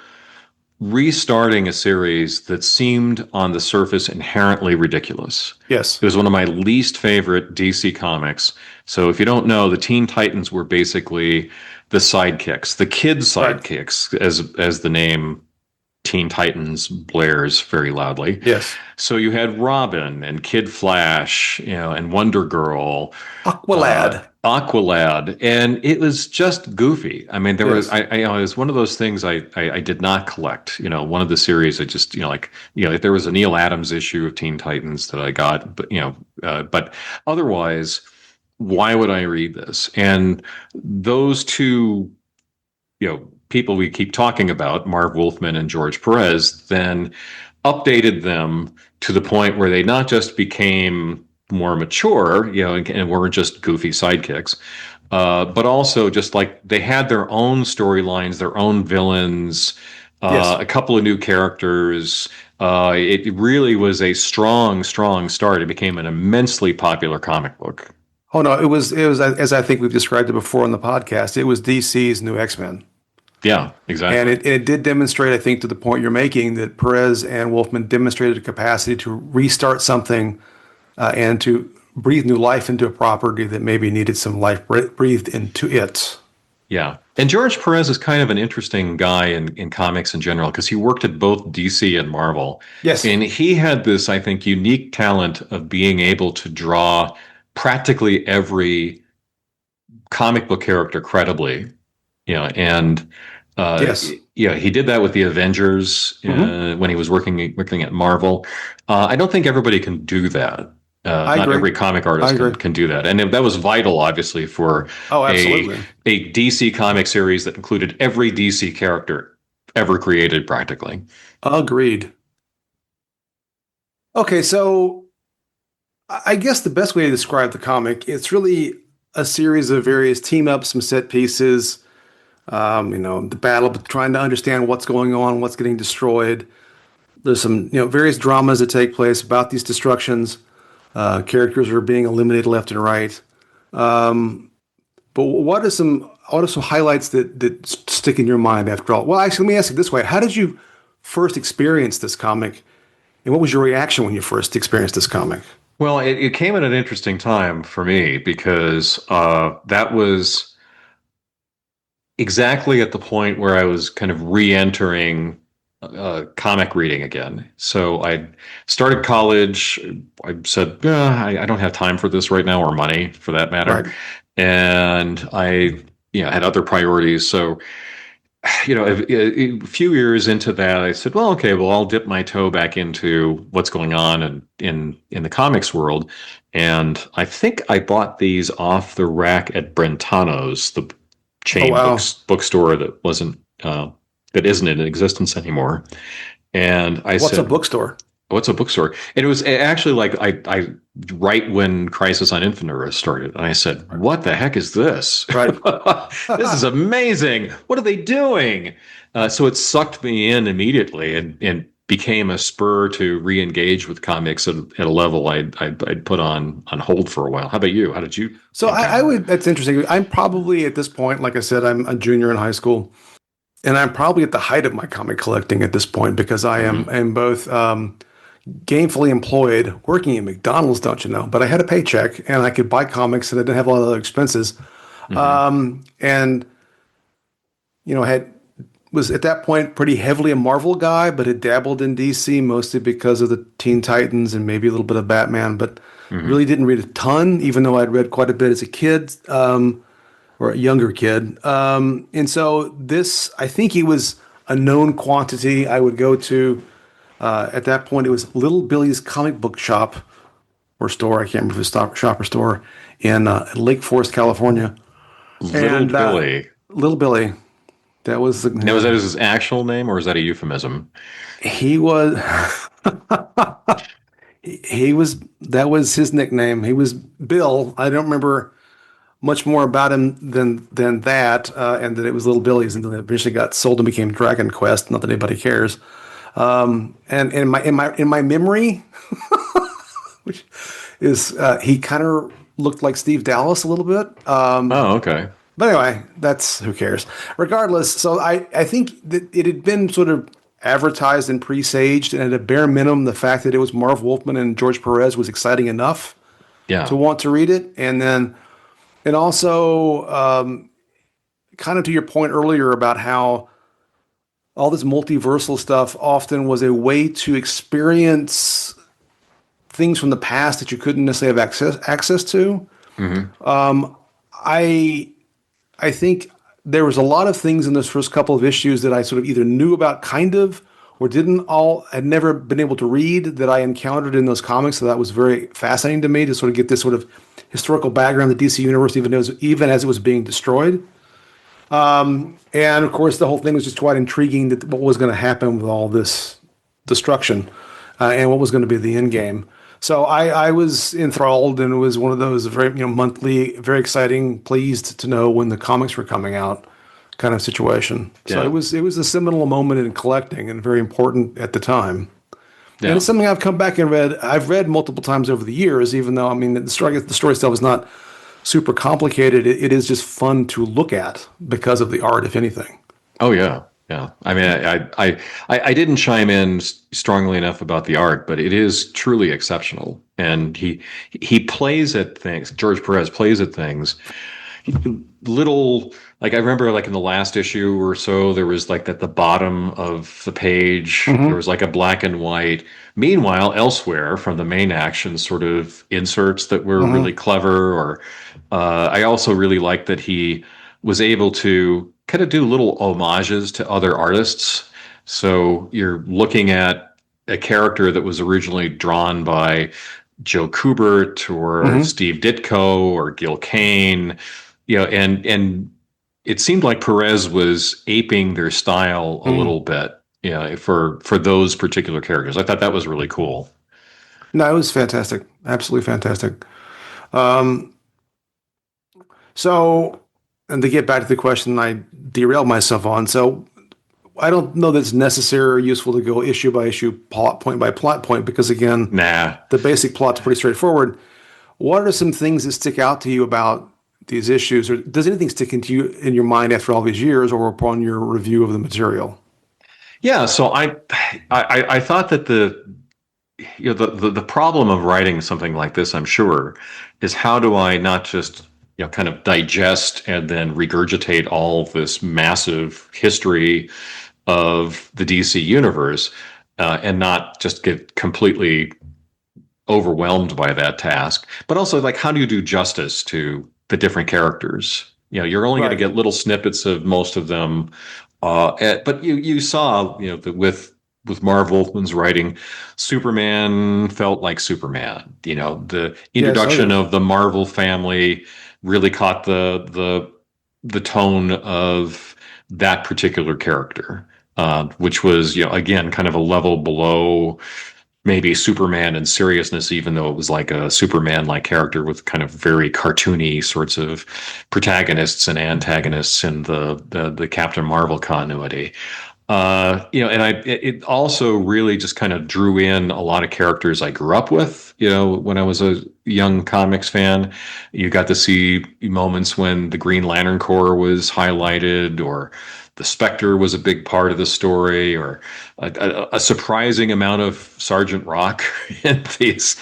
restarting a series that seemed on the surface inherently ridiculous. Yes. It was one of my least favorite DC comics. So if you don't know, the Teen Titans were basically the sidekicks, the kid Right. sidekicks, as the name Teen Titans blares very loudly. Yes. So you had Robin and Kid Flash, and Wonder Girl, Aqualad. Aqualad, and it was just goofy. I mean, there was, Yes. it was one of those things I did not collect. One of the series I just, if there was a Neil Adams issue of Teen Titans that I got, but otherwise, why would I read this? And those two, people we keep talking about, Marv Wolfman and George Perez, then updated them to the point where they not just became more mature, and weren't just goofy sidekicks, but also just like they had their own storylines, their own villains, Yes. a couple of new characters. It really was a strong, strong start. It became an immensely popular comic book. Oh no, it was as I think we've described it before on the podcast. It was DC's new X-Men. Yeah, And exactly. it did demonstrate, I think, to the point you're making, that Perez and Wolfman demonstrated a capacity to restart something and to breathe new life into a property that maybe needed some life breathed into it. Yeah. And George Perez is kind of an interesting guy in comics in general because he worked at both DC and Marvel. Yes. And he had this, I think, unique talent of being able to draw practically every comic book character credibly, and Yes. he did that with the Avengers Hmm. when he was working at Marvel. I don't think everybody can do that. I Not agree. every comic I artist agree. can do that, and that was vital, obviously, for Oh, a absolutely. a DC comic series that included every DC character ever created, practically. Agreed. Okay, so I guess the best way to describe the comic, it's really a series of various team ups, some set pieces, the battle, trying to understand what's going on, what's getting destroyed. There's some, various dramas that take place about these destructions. Characters are being eliminated left and right. But what are some highlights that stick in your mind after all? Well, actually, let me ask it this way: how did you first experience this comic, and what was your reaction when you first experienced this comic? Well, it came at an interesting time for me because that was exactly at the point where I was kind of re-entering comic reading again. So I started college. I said, I don't have time for this right now, or money for that matter. Right. And I, had other priorities. So, a few years into that, I said, well, okay, well, I'll dip my toe back into what's going on in the comics world. And I think I bought these off the rack at Brentano's, the Oh chain wow. bookstore that isn't in existence anymore. And I What's a said, bookstore? "What's a bookstore?" And it was actually like I right when Crisis on Infinite Earths started, and I said, "What the heck is this? Right. This is amazing! What are they doing?" So it sucked me in immediately, and became a spur to re-engage with comics at a level I'd put on hold for a while. How about you? How did you So I encounter it? would. That's interesting. I'm probably at this point, like I said, I'm a junior in high school, and I'm probably at the height of my comic collecting at this point because I am Mm-hmm. am both gainfully employed, working at McDonald's, don't you know? But I had a paycheck and I could buy comics and I didn't have a lot of other expenses. Mm-hmm. And had was at that point pretty heavily a Marvel guy, but had dabbled in DC mostly because of the Teen Titans and maybe a little bit of Batman, but Mm-hmm. really didn't read a ton, even though I'd read quite a bit as a kid, or a younger kid. And so this, I think he was a known quantity. I would go to, at that point, it was Little Billy's comic book shop or store. I can't remember if it was shop or store in Lake Forest, California. Little And Billy. Little Billy, that was Now, is the, that his actual name, or is that a euphemism? he was, he was, that was his nickname. He was Bill. I don't remember much more about him than that, and that it was Little Billy's, and then it eventually got sold and became Dragon Quest. Not that anybody cares. And in my memory, which is he kind of looked like Steve Dallas a little bit. Oh, okay. But anyway, that's who cares. Regardless, so I think that it had been sort of advertised and presaged, and at a bare minimum, the fact that it was Marv Wolfman and George Perez was exciting enough to Yeah. want to read it, and also kind of to your point earlier about how all this multiversal stuff often was a way to experience things from the past that you couldn't necessarily have access to. Hmm. I I think there was a lot of things in those first couple of issues that I sort of either knew about kind of or didn't all had never been able to read that I encountered in those comics. So that was very fascinating to me to sort of get this sort of historical background of the DC universe, even as it was being destroyed. And of course, the whole thing was just quite intriguing that what was going to happen with all this destruction, and what was going to be the end game. So I was enthralled, and it was one of those very monthly, very exciting, pleased to know when the comics were coming out kind of situation. So Yeah. it was a seminal moment in collecting and very important at the time. And Yeah. it's something I've come back and read. I've read multiple times over the years, even though I mean the story itself is not super complicated. It is just fun to look at because of the art, if anything. Oh yeah, yeah. I mean, I didn't chime in strongly enough about the art, but it is truly exceptional, and he plays at things. George Perez plays at things. Little like I remember, like in the last issue or so, there was like at the bottom of the page, there Hmm. was like a black and white. Meanwhile, elsewhere from the main action, sort of inserts that were really Hmm. clever. Or I also really liked that he was able to kind of do little homages to other artists. So you're looking at a character that was originally drawn by Joe Kubert or Hmm. Steve Ditko or Gil Kane, and it seemed like Perez was aping their style a little bit, for those particular characters. I thought that was really cool. No, it was fantastic. Absolutely fantastic. Um, so, and to get back to the question I derailed myself on, so I don't know that it's necessary or useful to go issue by issue, plot point by plot point, because again, Nah. the basic plot's pretty straightforward. What are some things that stick out to you about these issues, or does anything stick into you in your mind after all these years, or upon your review of the material? Yeah, so I thought that the problem of writing something like this, I'm sure, is how do I not just kind of digest and then regurgitate all of this massive history of the DC universe, and not just get completely overwhelmed by that task, but also like how do you do justice to the different characters? You're only going to Right. get little snippets of most of them, but you saw that with Marv Wolfman's writing, Superman felt like Superman. The Yes. Oh, introduction yes. of the Marvel family really caught the tone of that particular character, which was again kind of a level below maybe Superman in seriousness, even though it was like a Superman-like character with kind of very cartoony sorts of protagonists and antagonists in the Captain Marvel continuity. And it also really just kind of drew in a lot of characters I grew up with. When I was a young comics fan, you got to see moments when the Green Lantern Corps was highlighted, or the Spectre was a big part of the story, or a surprising amount of Sergeant Rock in these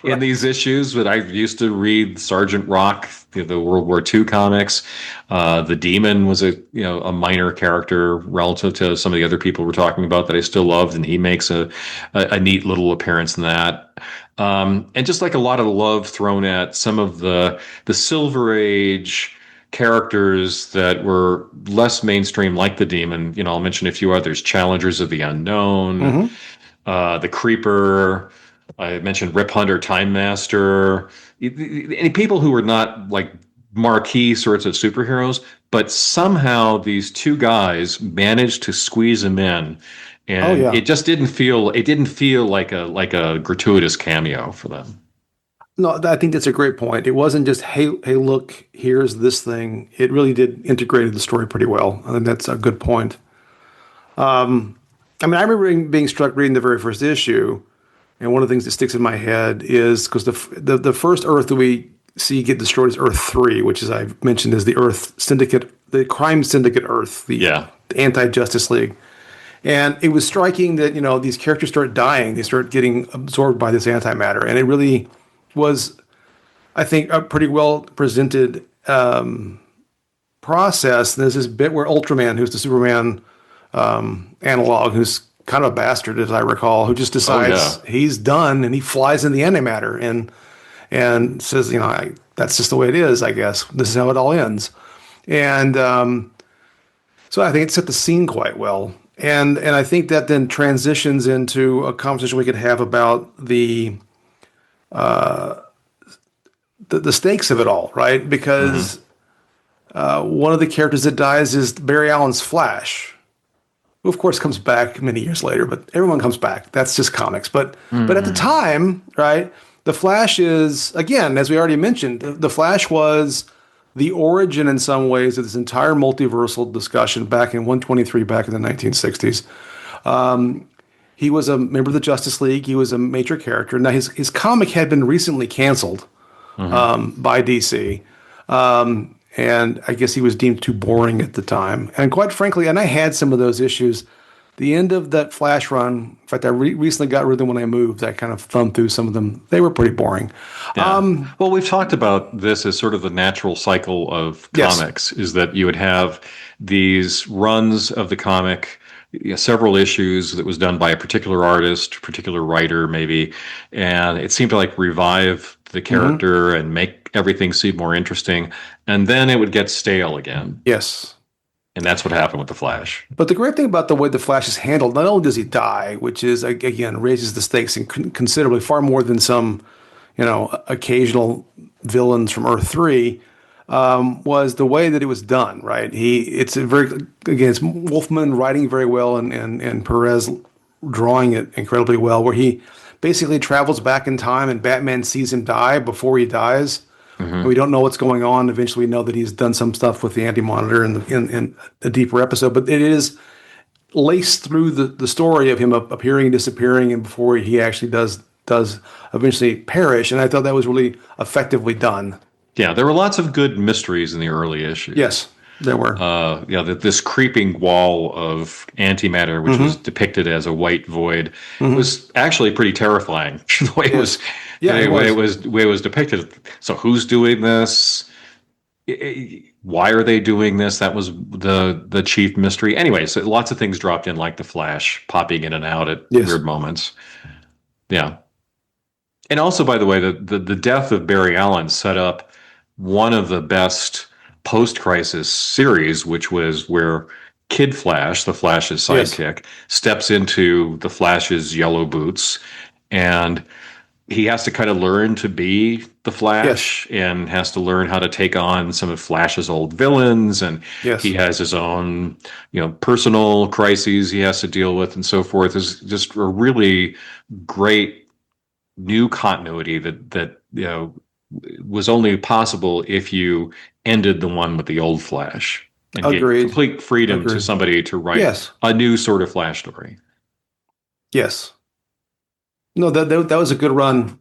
in these issues. But I used to read Sergeant Rock, the World War II comics. The Demon was a minor character relative to some of the other people we're talking about that I still loved, and he makes a neat little appearance in that. And just like a lot of love thrown at some of the Silver Age characters that were less mainstream, like the Demon. I'll mention a few others: Challengers of the Unknown, Hmm. the Creeper. I mentioned Rip Hunter, Time Master. Any people who were not like marquee sorts of superheroes, but somehow these two guys managed to squeeze them in, Oh, and yeah. it didn't feel like a gratuitous cameo for them. No, I think that's a great point. It wasn't just, hey, look, here's this thing. It really did integrate the story pretty well. I think that's a good point. I mean, I remember being struck reading the very first issue, and one of the things that sticks in my head is because the first Earth that we see get destroyed is Earth 3, which, as I've mentioned, is the Earth Syndicate, the crime syndicate Earth, the Yeah. anti-Justice League. And it was striking that, these characters start dying. They start getting absorbed by this antimatter. And it really was, I think, a pretty well presented process. There's this bit where Ultraman, who's the Superman analog, who's kind of a bastard, as I recall, who just Oh yeah. decides he's done and he flies in the antimatter and says, that's just the way it is, I guess. This is how it all ends. And so I think it set the scene quite well. And I think that then transitions into a conversation we could have about the stakes of it all, right? Hmm. Because one of the characters that dies is Barry Allen's Flash, who of course comes back many years later, but everyone comes back. That's just comics. But at the Hmm. time, right, the Flash is, again, as we already mentioned, the Flash was the origin in some ways of this entire multiversal discussion back in 123, back in the 1960s. He was a member of the Justice League. He was a major character. Now, his comic had been recently canceled Hmm. by DC. And I guess he was deemed too boring at the time. And quite frankly, and I had some of those issues. The end of that Flash run, in fact, I recently got rid of them when I moved. I kind of thumbed through some of them. They were pretty boring. Yeah. Well, we've talked about this as sort of the natural cycle of Yes. comics, is that you would have these runs of the comic, several issues that was done by a particular artist, particular writer, maybe, and it seemed to like revive the Hmm. character and make everything seem more interesting, and then it would get stale again, Yes. and that's what happened with the Flash. But the great thing about the way the Flash is handled, not only does he die, which is, again, raises the stakes considerably, far more than some, occasional villains from Earth 3. was the way that it was done. Right, it's Wolfman writing very well, and Perez drawing it incredibly well, where he basically travels back in time and Batman sees him die before he dies. And we don't know what's going on. Eventually, we know that he's done some stuff with the anti-monitor in a deeper episode, but it is laced through the story of him appearing and disappearing, and before he actually does eventually perish. And I thought that was really effectively done. Yeah, there were lots of good mysteries in the early issues. Yes, there were. This creeping wall of antimatter, which was depicted as a white void, was actually pretty terrifying. The way it was, the way it was depicted. So, who's doing this? Why are they doing this? That was the chief mystery. Anyway, so lots of things dropped in, like the Flash popping in and out at weird moments. Yeah, and also, by the way, the death of Barry Allen set up one of the best post-crisis series, which was where Kid Flash, the Flash's sidekick, steps into the Flash's yellow boots, and he has to kind of learn to be the Flash and has to learn how to take on some of Flash's old villains, and he has his own, personal crises he has to deal with and so forth. Is just a really great new continuity that was only possible if you ended the one with the old Flash and gave complete freedom to somebody to write a new sort of Flash story. Yes. No, that was a good run,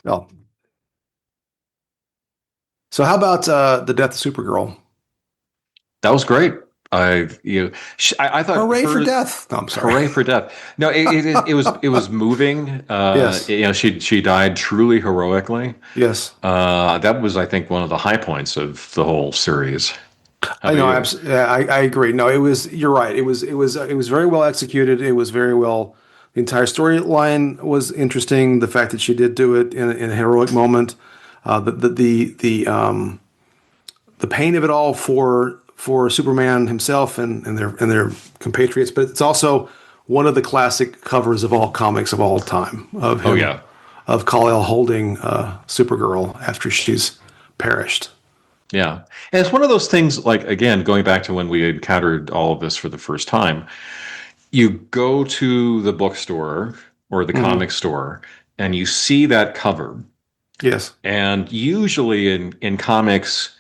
well. So how about the death of Supergirl? That was great. I thought hooray for death. No, I'm sorry. Hooray for death. No, it was moving. Yes. She died truly heroically. Yes. That was, I think, one of the high points of the whole series. I know. I agree. No, you're right. It was very well executed. It was very well. The entire storyline was interesting. The fact that she did do it in a heroic moment, the pain of it all for Superman himself and their compatriots, but it's also one of the classic covers of all comics of all time of him, of Kal-El holding Supergirl after she's perished. Yeah, and it's one of those things. Like, again, going back to when we encountered all of this for the first time. You go to the bookstore or the comic store and you see that cover. Yes. And usually in comics,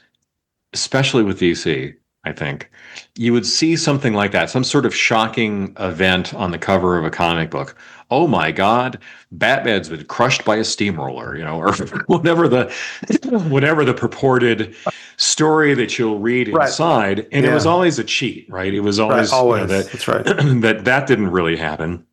especially with DC, I think, you would see something like that, some sort of shocking event on the cover of a comic book. Oh my God, Batman's been crushed by a steamroller, or whatever the purported story that you'll read inside. And it was always a cheat, right? It was always, that's right. that didn't really happen.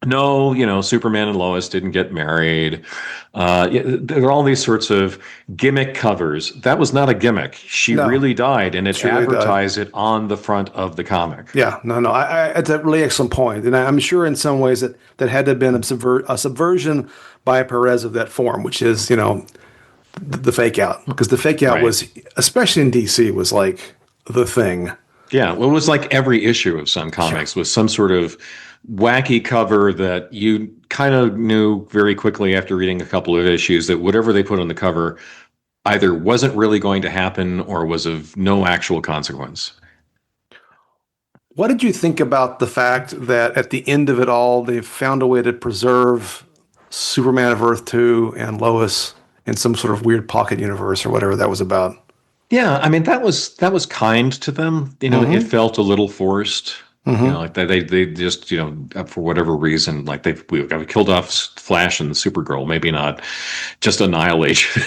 No, Superman and Lois didn't get married. There are all these sorts of gimmick covers. That was not a gimmick. She really died, and it advertised it on the front of the comic. Yeah, no. It's a really excellent point. And I'm sure in some ways that had to have been a subversion by Perez of that form, which is, the fake out. Because the fake out was, especially in DC, was like the thing. Yeah, well, it was like every issue of some comics was some sort of wacky cover that you kind of knew very quickly after reading a couple of issues that whatever they put on the cover either wasn't really going to happen or was of no actual consequence. What did you think about the fact that at the end of it all, they found a way to preserve Superman of Earth 2 and Lois in some sort of weird pocket universe or whatever that was about? Yeah, I mean, that was kind to them. It felt a little forced. Like they just, for whatever reason, like we killed off Flash and Supergirl, maybe not just annihilation,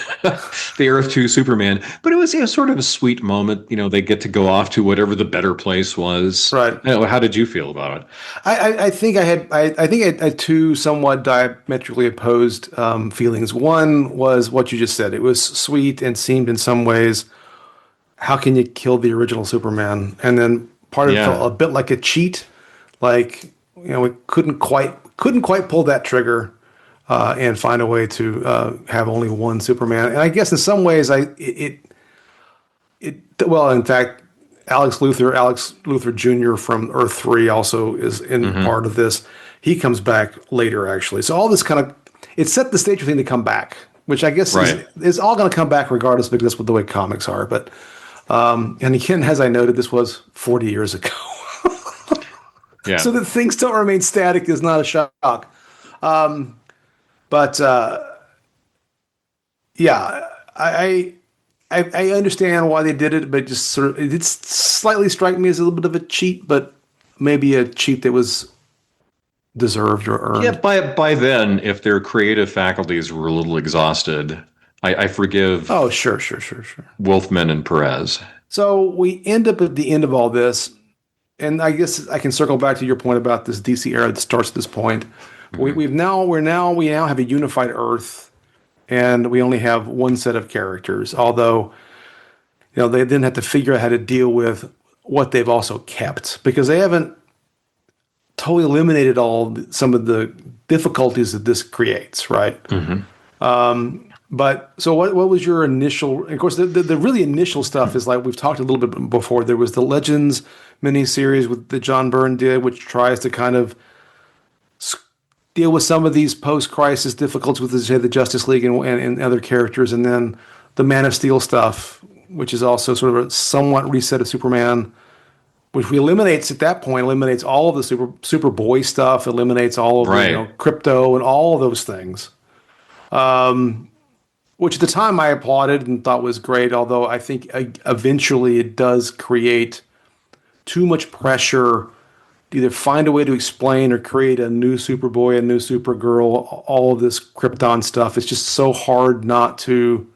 the Earth 2 Superman, but it was sort of a sweet moment. They get to go off to whatever the better place was. Right. How did you feel about it? I think I had two somewhat diametrically opposed feelings. One was what you just said. It was sweet and seemed in some ways, how can you kill the original Superman? And then part of it felt a bit like a cheat, like we couldn't quite pull that trigger and find a way to have only one Superman. And I guess in some ways, in fact, Alex Luthor Jr. from Earth 3 also is in part of this. He comes back later, actually. So all this it set the stage for him to come back which I guess Right. is all going to come back regardless because that's what the way comics are. But and again, as I noted, this was 40 years ago. Yeah. So that things don't remain static is not a shock. But yeah, I understand why they did it, but just sort of it did slightly strike me as a little bit of a cheat, but maybe a cheat that was deserved or Yeah, earned. by then, if their creative faculties were a little exhausted, I Oh, forgive sure. Wolfman and Perez. So we end up at the end of all this, and I guess I can circle back to your point about this DC era that starts at this point. Mhm. We now have a unified Earth, and we only have one set of characters. Although, they then have to figure out how to deal with what they've also kept because they haven't totally eliminated some of the difficulties that this creates, right? Mhm. But so what was your initial, of course, the really initial stuff is like we've talked a little bit before. There was the Legends miniseries that John Byrne did, which tries to kind of deal with some of these post-crisis difficulties with, say, the Justice League and other characters. And then the Man of Steel stuff, which is also sort of a somewhat reset of Superman, which we eliminates at that point, eliminates all of the Superboy stuff, eliminates all of the Right. crypto and all of those things. Which at the time I applauded and thought was great, although I think eventually it does create too much pressure to either find a way to explain or create a new Superboy, a new Supergirl, all of this Krypton stuff. It's just so hard not to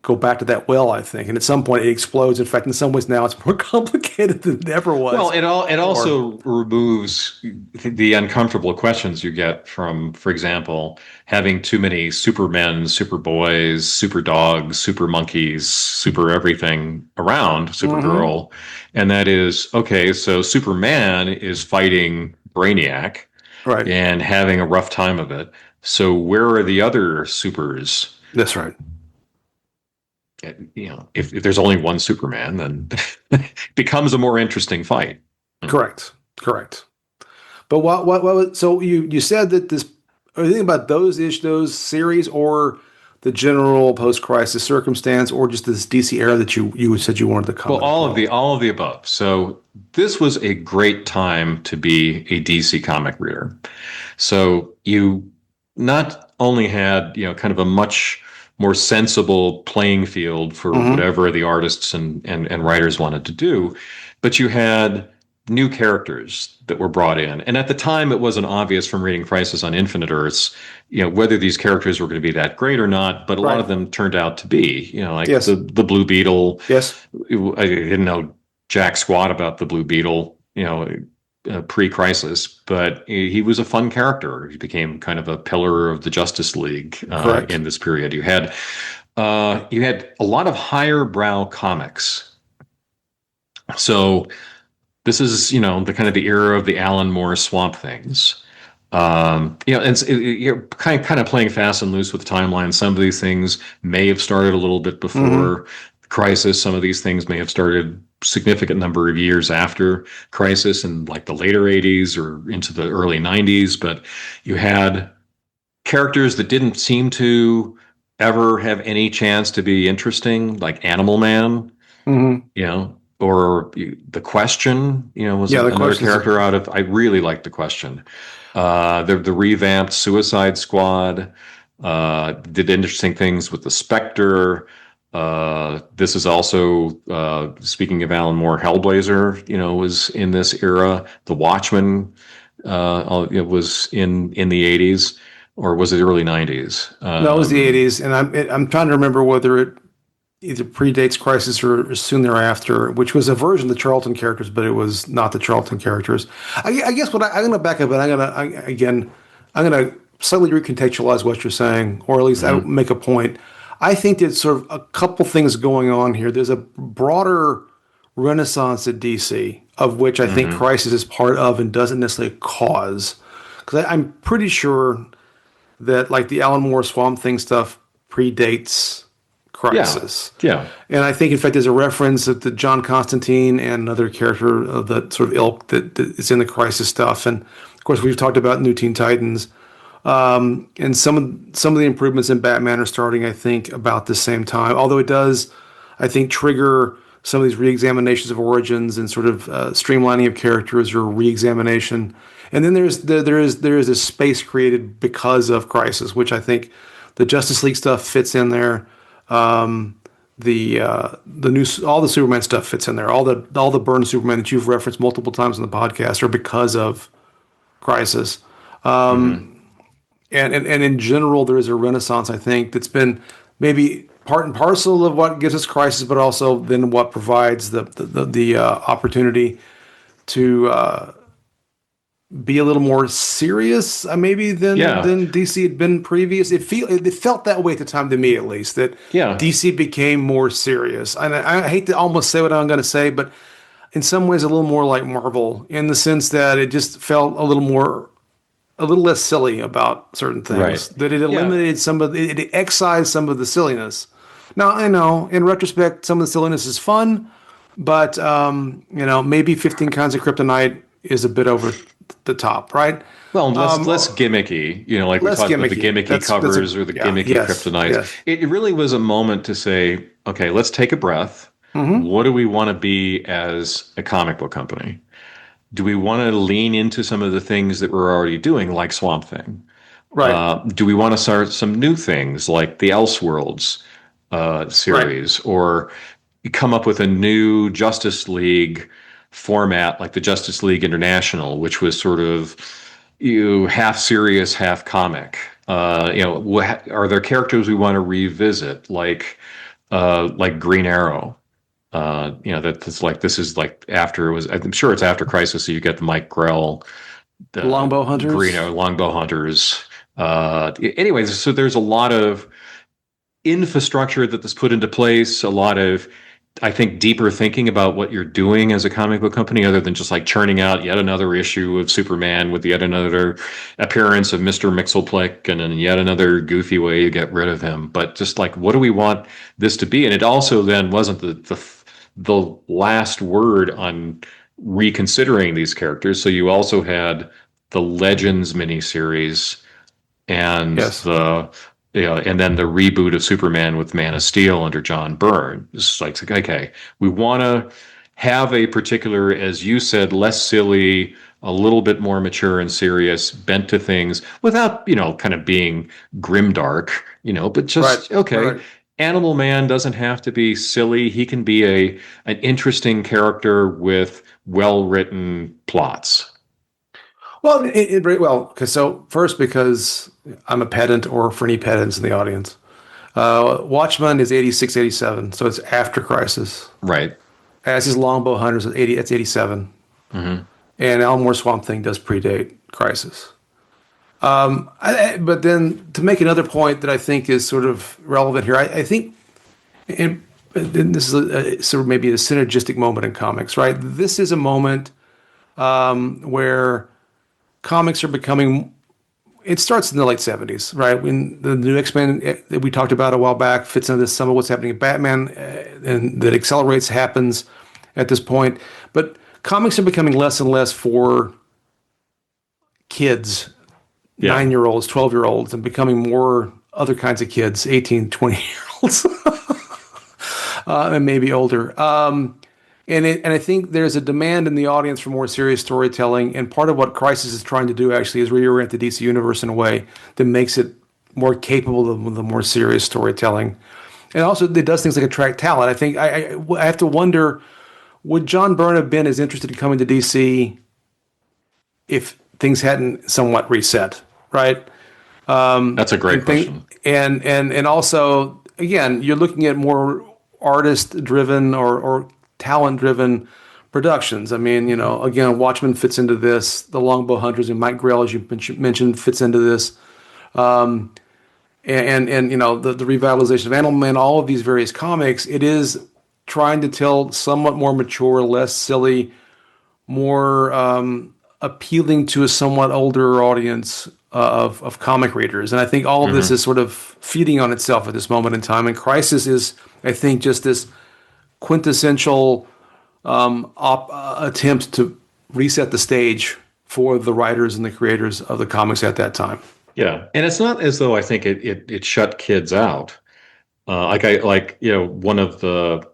go back to that well, I think. And at some point it explodes. In fact, in some ways now it's more complicated than it ever was. Well, it Or, also removes the uncomfortable questions you get from, for example, having too many supermen, superboys, super dogs, super monkeys, super everything around Supergirl. And that is, okay, so Superman is fighting Brainiac right. and having a rough time of it. So where are the other supers? That's right. If there's only one Superman, then it becomes a more interesting fight. Correct. But so you said that this, are you thinking about those series or the general post-crisis circumstance or just this DC era that you said you wanted to Well, comment all of the above. So this was a great time to be a DC comic reader. So you not only had, kind of a much more sensible playing field for whatever the artists and writers wanted to do, but you had new characters that were brought in. And at the time, it wasn't obvious from reading Crisis on Infinite Earths, whether these characters were going to be that great or not, but a lot of them turned out to be, like Yes. the Blue Beetle. Yes. I didn't know jack squat about the Blue Beetle, pre-crisis, but he was a fun character. He became kind of a pillar of the Justice League in this period. You had a lot of higher brow comics. So this is the kind of the era of the Alan Moore Swamp Things. And you're kind of playing fast and loose with the timeline. Some of these things may have started a little bit before Crisis. Some of these things may have started significant number of years after Crisis in like the later 80s or into the early 90s. But you had characters that didn't seem to ever have any chance to be interesting, like Animal Man, or The Question, was another character out of, I really liked The Question. The revamped Suicide Squad did interesting things with the Spectre. This is also, speaking of Alan Moore, Hellblazer, was in this era. The Watchmen, it was in the 80s, or was it the early 90s? No, it was the 80s, and I'm trying to remember whether it either predates Crisis or soon thereafter, which was a version of the Charlton characters, but it was not the Charlton characters. I guess I'm going to back up, and I'm going to slightly recontextualize what you're saying, or at least I make a point. I think there's sort of a couple things going on here. There's a broader renaissance at DC, of which I think Crisis is part of and doesn't necessarily cause. Because I'm pretty sure that like the Alan Moore Swamp Thing stuff predates Crisis. Yeah. And I think, in fact, there's a reference that the John Constantine and another character of that sort of ilk that is in the Crisis stuff. And, of course, we've talked about New Teen Titans. And some of the improvements in Batman are starting, I think, about the same time. Although it does, I think, trigger some of these reexaminations of origins and sort of streamlining of characters or reexamination. And then there is a space created because of Crisis, which I think the Justice League stuff fits in there. The new all the Superman stuff fits in there. All the Byrne Superman that you've referenced multiple times on the podcast are because of Crisis. And in general, there is a renaissance, I think, that's been maybe part and parcel of what gives us Crisis, but also then what provides the opportunity to be a little more serious, maybe than DC had been previous. It felt that way at the time to me, at least, that DC became more serious. And I hate to almost say what I'm going to say, but in some ways, a little more like Marvel, in the sense that it just felt a little less silly about certain things. Right. That it eliminated it excised some of the silliness. Now, I know, in retrospect, some of the silliness is fun, but, maybe 15 Kinds of Kryptonite is a bit over the top, right? Well, less gimmicky, like we talked about the gimmicky covers or the gimmicky kryptonites. Yes. It really was a moment to say, okay, let's take a breath. Mm-hmm. What do we want to be as a comic book company? Do we want to lean into some of the things that we're already doing, like Swamp Thing? Right. Do we want to start some new things like the Elseworlds series, or come up with a new Justice League format like the Justice League International, which was sort of half serious, half comic? Are there characters we want to revisit, like Green Arrow? That's like, this is like after it was, I'm sure it's after Crisis, so you get the Mike Grell, the Longbow Hunters, Green Arrow, Longbow Hunters. Anyways, so there's a lot of infrastructure that was put into place, a lot of, I think, deeper thinking about what you're doing as a comic book company, other than just like churning out yet another issue of Superman with yet another appearance of Mr. Mxyzptlk and then yet another goofy way to get rid of him. But just like, what do we want this to be? And it also then wasn't the last word on reconsidering these characters. So you also had the Legends miniseries and and then the reboot of Superman with Man of Steel under John Byrne. It's like, okay, we want to have a particular, as you said, less silly, a little bit more mature and serious, bent to things without, kind of being grimdark, but just, Right. Animal Man doesn't have to be silly. He can be an interesting character with well-written plots. Well, because I'm a pedant, or for any pedants in the audience, Watchmen is 86, 87, so it's after Crisis. Right. As is Longbow Hunters, it's 87. Mm-hmm. And Alan Moore's Swamp Thing does predate Crisis. But then to make another point that I think is sort of relevant here, I think, and this is sort of maybe a synergistic moment in comics, right? This is a moment where comics are becoming, it starts in the late 70s, right? When the new X-Men that we talked about a while back fits into some of what's happening in Batman, and that happens at this point. But comics are becoming less and less for kids, 9-year-olds, 12-year-olds, and becoming more other kinds of kids, 18, 20-year-olds, and maybe older. And I think there's a demand in the audience for more serious storytelling, and part of what Crisis is trying to do actually is reorient the DC universe in a way that makes it more capable of the more serious storytelling. And also, it does things like attract talent. I think I have to wonder, would John Byrne have been as interested in coming to DC if things hadn't somewhat reset, right? That's a great question. And also, again, you're looking at more artist-driven or talent-driven productions. I mean, again, Watchmen fits into this. The Longbow Hunters and Mike Grell, as you mentioned, fits into this. And the revitalization of Animal Man, all of these various comics, it is trying to tell somewhat more mature, less silly, more appealing to a somewhat older audience of comic readers. And I think all of this is sort of feeding on itself at this moment in time. And Crisis is, I think, just this quintessential attempt to reset the stage for the writers and the creators of the comics at that time. Yeah, and it's not as though I think it shut kids out. One of the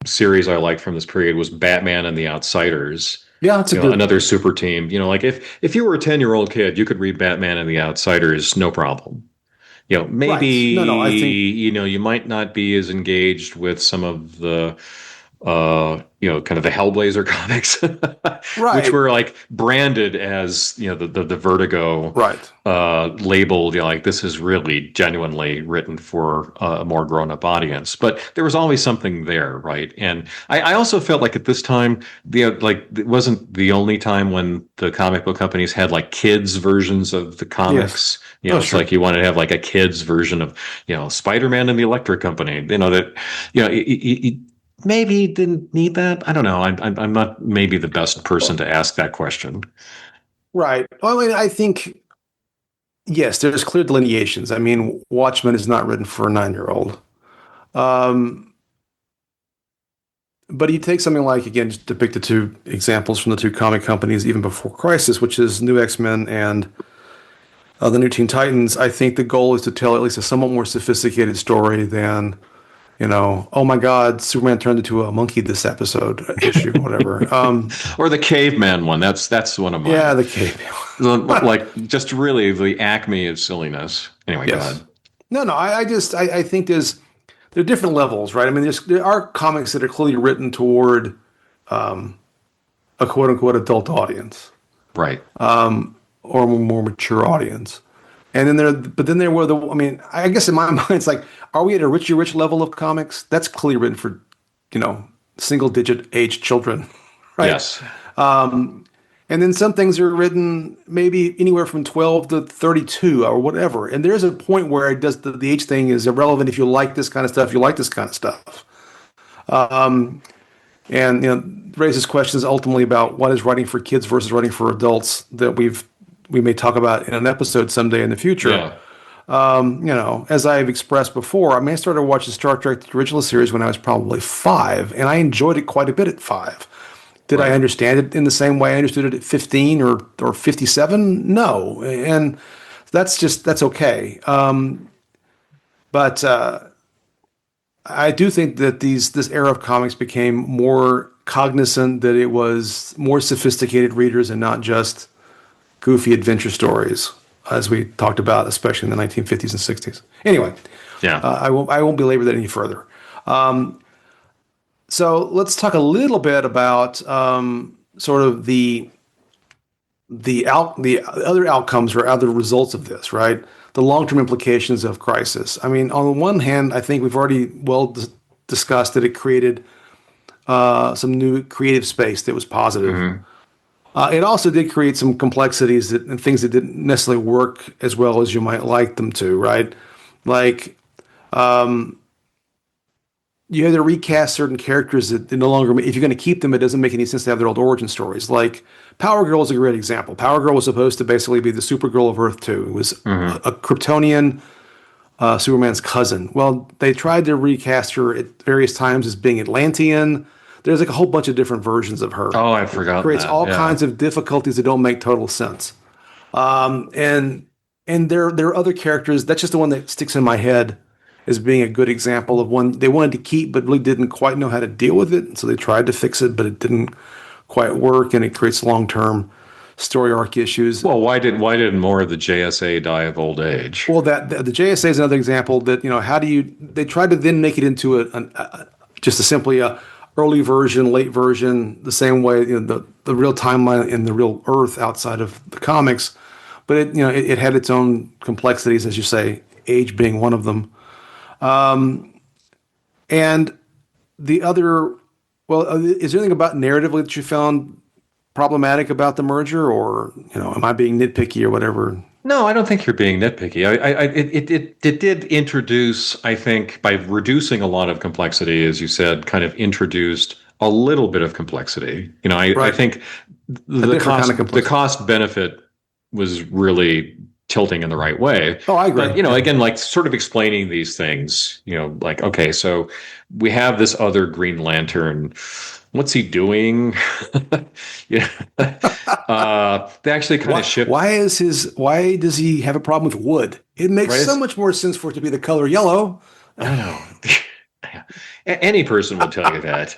series I liked from this period was Batman and the Outsiders. Yeah, it's a good. Another super team. Like if you were a 10-year-old kid, you could read Batman and the Outsiders, no problem. Maybe, Right. No, I think you might not be as engaged with some of the, kind of the Hellblazer comics, which right, were like branded as, the Vertigo, right. labeled, like this is really genuinely written for a more grown up audience. But there was always something there, right? And I also felt like at this time, it wasn't the only time when the comic book companies had like kids versions of the Yes. comics. Oh, It's sure. like you wanted to have like a kids version of, Spider-Man and the Electric Company. That, maybe didn't need that. I don't know. I'm not maybe the best person to ask that question. Right. Well, I mean, I think yes, there's clear delineations. I mean, Watchmen is not written for a 9-year-old. Um, but you take something like, again, just to pick the two examples from the two comic companies even before Crisis, which is New X-Men and the New Teen Titans. I think the goal is to tell at least a somewhat more sophisticated story than, oh my God, Superman turned into a monkey this episode, issue, whatever. Or the caveman one. That's one of Yeah, mine. the cave. Like just really the acme of silliness. Anyway, go Yes. ahead. No, I think there are different levels, right? I mean, there are comics that are clearly written toward a quote unquote adult audience Right. or a more mature audience. And then there were I mean, I guess in my mind, it's like, are we at a Richie Rich level of comics? That's clearly written for, single digit age children, right? Yes. And then some things are written maybe anywhere from 12 to 32 or whatever. And there's a point where it does the age thing is irrelevant if you like this kind of stuff, you like this kind of stuff. And raises questions ultimately about what is writing for kids versus writing for adults that we may talk about in an episode someday in the future. Yeah. As I've expressed before, I mean, I started watching Star Trek the original series when I was probably 5, and I enjoyed it quite a bit at 5. Did I Right. understand it in the same way I understood it at 15 or 57? No. And that's okay. But I do think that this era of comics became more cognizant that it was more sophisticated readers and not just goofy adventure stories, as we talked about, especially in the 1950s and 60s. Anyway, Yeah. I won't belabor that any further. So let's talk a little bit about sort of the other outcomes or other results of this, right? The long-term implications of Crisis. I mean, on the one hand, I think we've already discussed that it created some new creative space that was positive. Mm-hmm. It also did create some complexities and things that didn't necessarily work as well as you might like them to, right? Like, you had to recast certain characters that no longer, if you're going to keep them, it doesn't make any sense to have their old origin stories. Like, Power Girl is a great example. Power Girl was supposed to basically be the Supergirl of Earth 2. It was a Kryptonian Superman's cousin. Well, they tried to recast her at various times as being Atlantean. There's like a whole bunch of different versions of her. Oh, I forgot Creates that. all Yeah. kinds of difficulties that don't make total sense. And there are other characters. That's just the one that sticks in my head as being a good example of one they wanted to keep, but really didn't quite know how to deal with it. So they tried to fix it, but it didn't quite work, and it creates long-term story arc issues. Well, why didn't more of the JSA die of old age? Well, that the JSA is another example that how do you? They tried to then make it into just simply a early version, late version, the same way the real timeline in the real Earth outside of the comics, but it had its own complexities, as you say, age being one of them. And the other, well, is there anything about narratively that you found problematic about the merger, or am I being nitpicky or whatever? No, I don't think you're being nitpicky. It did introduce, I think, by reducing a lot of complexity, as you said, kind of introduced a little bit of complexity. I Right. think the different kind of cost complexity. benefit was really tilting in the right way. Oh, I agree. But, Yeah. again, like sort of explaining these things, like, okay, so we have this other Green Lantern. What's he doing? yeah. They actually kind of shift, Why does he have a problem with wood? It makes right? so much more sense for it to be the color yellow. I know. Any person will tell you that.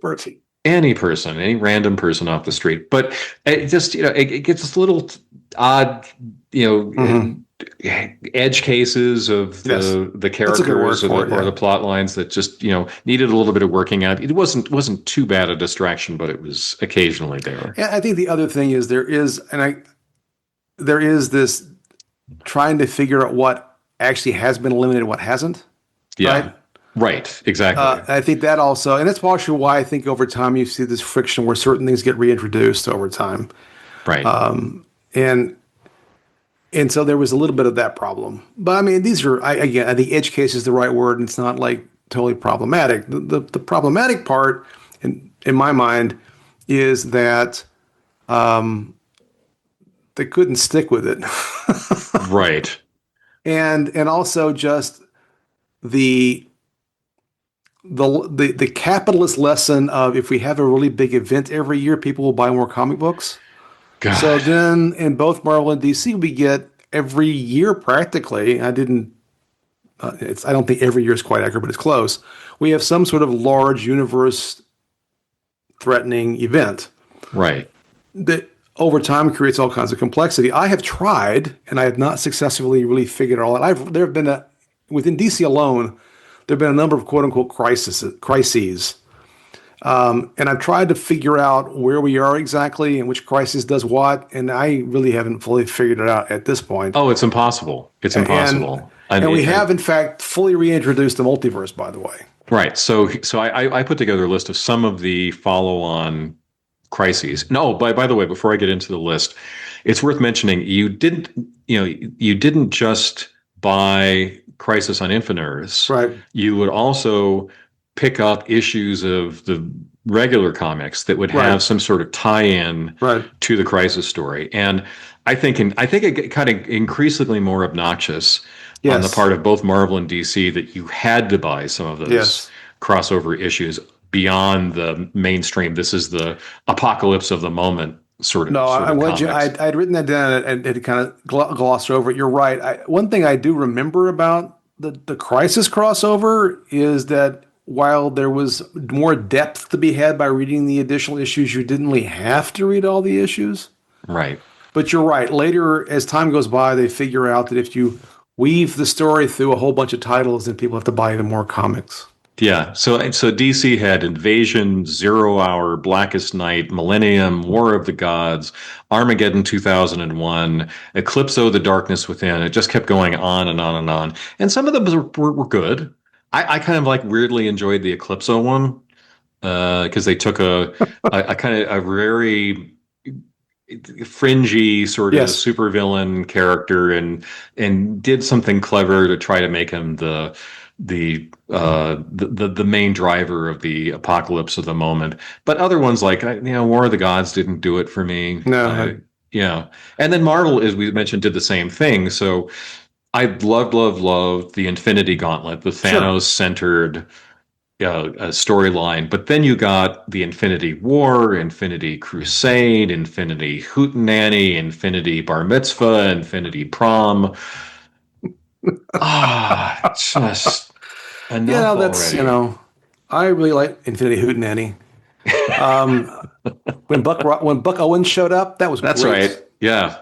Perfect. Any person, any random person off the street. But it just, it gets a little odd, Mhm. edge cases of Yes. the That's a good word characters or for it. or Yeah. the plot lines that just, needed a little bit of working out. It wasn't too bad a distraction, but it was occasionally there. And I think the other thing is there is this trying to figure out what actually has been eliminated, what hasn't, Yeah. right? Right. Exactly. I think that also, and that's partially why I think over time you see this friction where certain things get reintroduced over time, Right. and so there was a little bit of that problem. But I mean, these are again, I think edge case is the right word, and it's not like totally problematic. The problematic part, in my mind, is that they couldn't stick with it, Right. and also just the the capitalist lesson of if we have a really big event every year, people will buy more comic books. So God. then in both Marvel and DC, we get every year practically. I don't think every year is quite accurate, but it's close. We have some sort of large universe threatening event Right. that over time creates all kinds of complexity. I have tried, and I have not successfully really figured it all out. There have been within DC alone, there have been a number of quote unquote crises. And I've tried to figure out where we are exactly and which crisis does what. And I really haven't fully figured it out at this point. Oh, it's impossible. It's And, impossible. and we have, in fact, fully reintroduced the multiverse, by the way. Right. So I put together a list of some of the follow-on crises. No, by the way, before I get into the list, it's worth mentioning you didn't just buy Crisis on Infinite Earths. Right. You would also pick up issues of the regular comics that would have Right. some sort of tie-in Right. to the Crisis story. And I think it get kind of increasingly more obnoxious on the Yes. part of both Marvel and DC that you had to buy some of those Yes. crossover issues beyond the mainstream. This is the apocalypse of the moment sort No, of I'm glad you. comics. I'd written that down and it kind of glossed over it. You're right. One thing I do remember about the Crisis crossover is that while there was more depth to be had by reading the additional issues, you didn't really have to read all the issues. Right. But you're right. Later, as time goes by, they figure out that if you weave the story through a whole bunch of titles, then people have to buy even more comics. Yeah. So DC had Invasion, Zero Hour, Blackest Night, Millennium, War of the Gods, Armageddon 2001, Eclipso, The Darkness Within. It just kept going on and on and on. And some of them were good. I kind of like weirdly enjoyed the Eclipso one because they took a kind of a very fringy sort of Yes. supervillain character and did something clever to try to make him the main driver of the apocalypse of the moment. But other ones like War of the Gods didn't do it for me. No. Yeah, and then Marvel, as we mentioned, did the same thing. So I loved the Infinity Gauntlet, the Thanos centered a storyline. But then you got the Infinity War, Infinity Crusade, Infinity Hootenanny, Infinity Bar Mitzvah, Infinity Prom. Just enough That's already. I really like Infinity Hootenanny. When Buck Owens showed up, that was That's great. right. Yeah.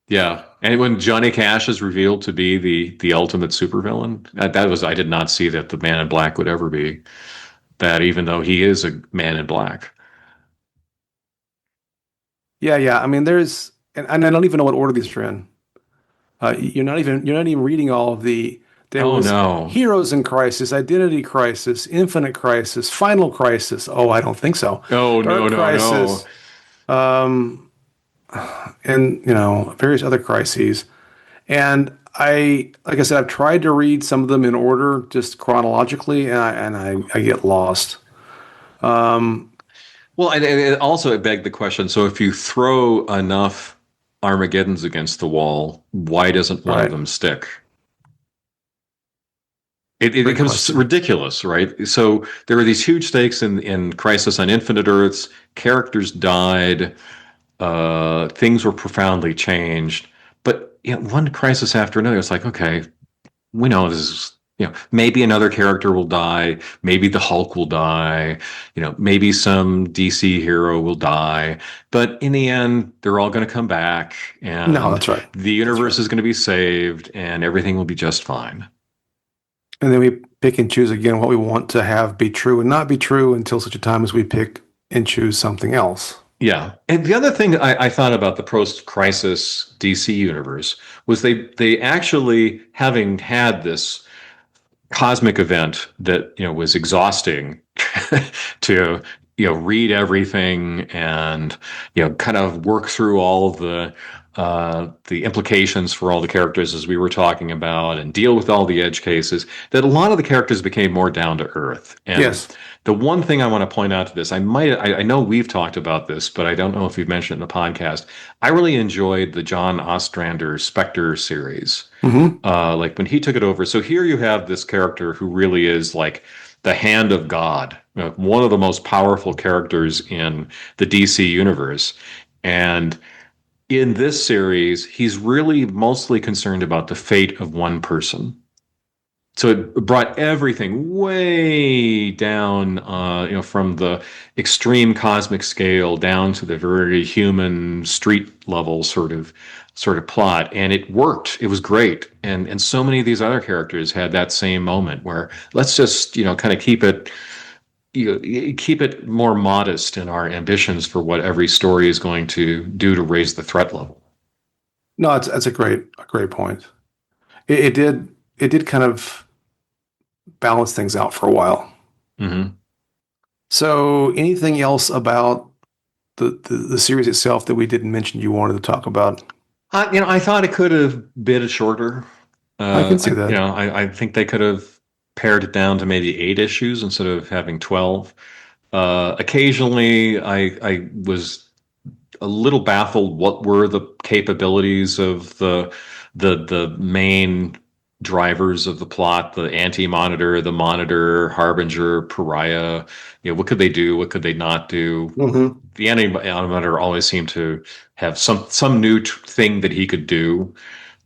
Yeah. And when Johnny Cash is revealed to be the ultimate supervillain, I did not see that the Man in Black would ever be that, even though he is a Man in Black. Yeah. I mean, and I don't even know what order these are in. You're not even reading all of the. There Oh was no. Heroes in Crisis, Identity Crisis, Infinite Crisis, Final Crisis. Oh, I don't think so. Oh Dark no. Crisis, um, and various other crises. And like I said, I've tried to read some of them in order, just chronologically, and I get lost. Well, it also begged the question. So if you throw enough Armageddon's against the wall. Why doesn't one of Right. them stick? It Great becomes question. ridiculous, right? So there are these huge stakes in Crisis on Infinite Earths. Characters died. Things were profoundly changed. But one crisis after another, it's like, okay, we know this is, maybe another character will die. Maybe the Hulk will die. Maybe some DC hero will die. But in the end, they're all going to come back No, and that's right. the That's right. universe is going to be saved and everything will be just fine. And then we pick and choose again what we want to have be true and not be true until such a time as we pick and choose something else. Yeah. And the other thing I thought about the post-crisis DC universe was they actually, having had this cosmic event that was exhausting to read everything and kind of work through all the implications for all the characters as we were talking about and deal with all the edge cases, that a lot of the characters became more down to earth. And Yes. the one thing I want to point out to this, I know we've talked about this, but I don't know if we've mentioned it in the podcast. I really enjoyed the John Ostrander Spectre series, Hmm. like when he took it over. So here you have this character who really is like the hand of God, one of the most powerful characters in the DC universe. And in this series, he's really mostly concerned about the fate of one person. So it brought everything way down, from the extreme cosmic scale down to the very human street level sort of plot, and it worked. It was great, and so many of these other characters had that same moment where let's just kind of keep it more modest in our ambitions for what every story is going to do to raise the threat level. No, that's a great point. It did kind of balance things out for a while. Hmm. So, anything else about the series itself that we didn't mention you wanted to talk about? I thought it could have been shorter. I can see that. I think they could have pared it down to maybe 8 issues instead of having 12. Occasionally, I was a little baffled. What were the capabilities of the main drivers of the plot? The Anti-Monitor, the Monitor, Harbinger, Pariah. What could they do? What could they not do? Hmm. The Anti-Monitor always seemed to have some new thing that he could do.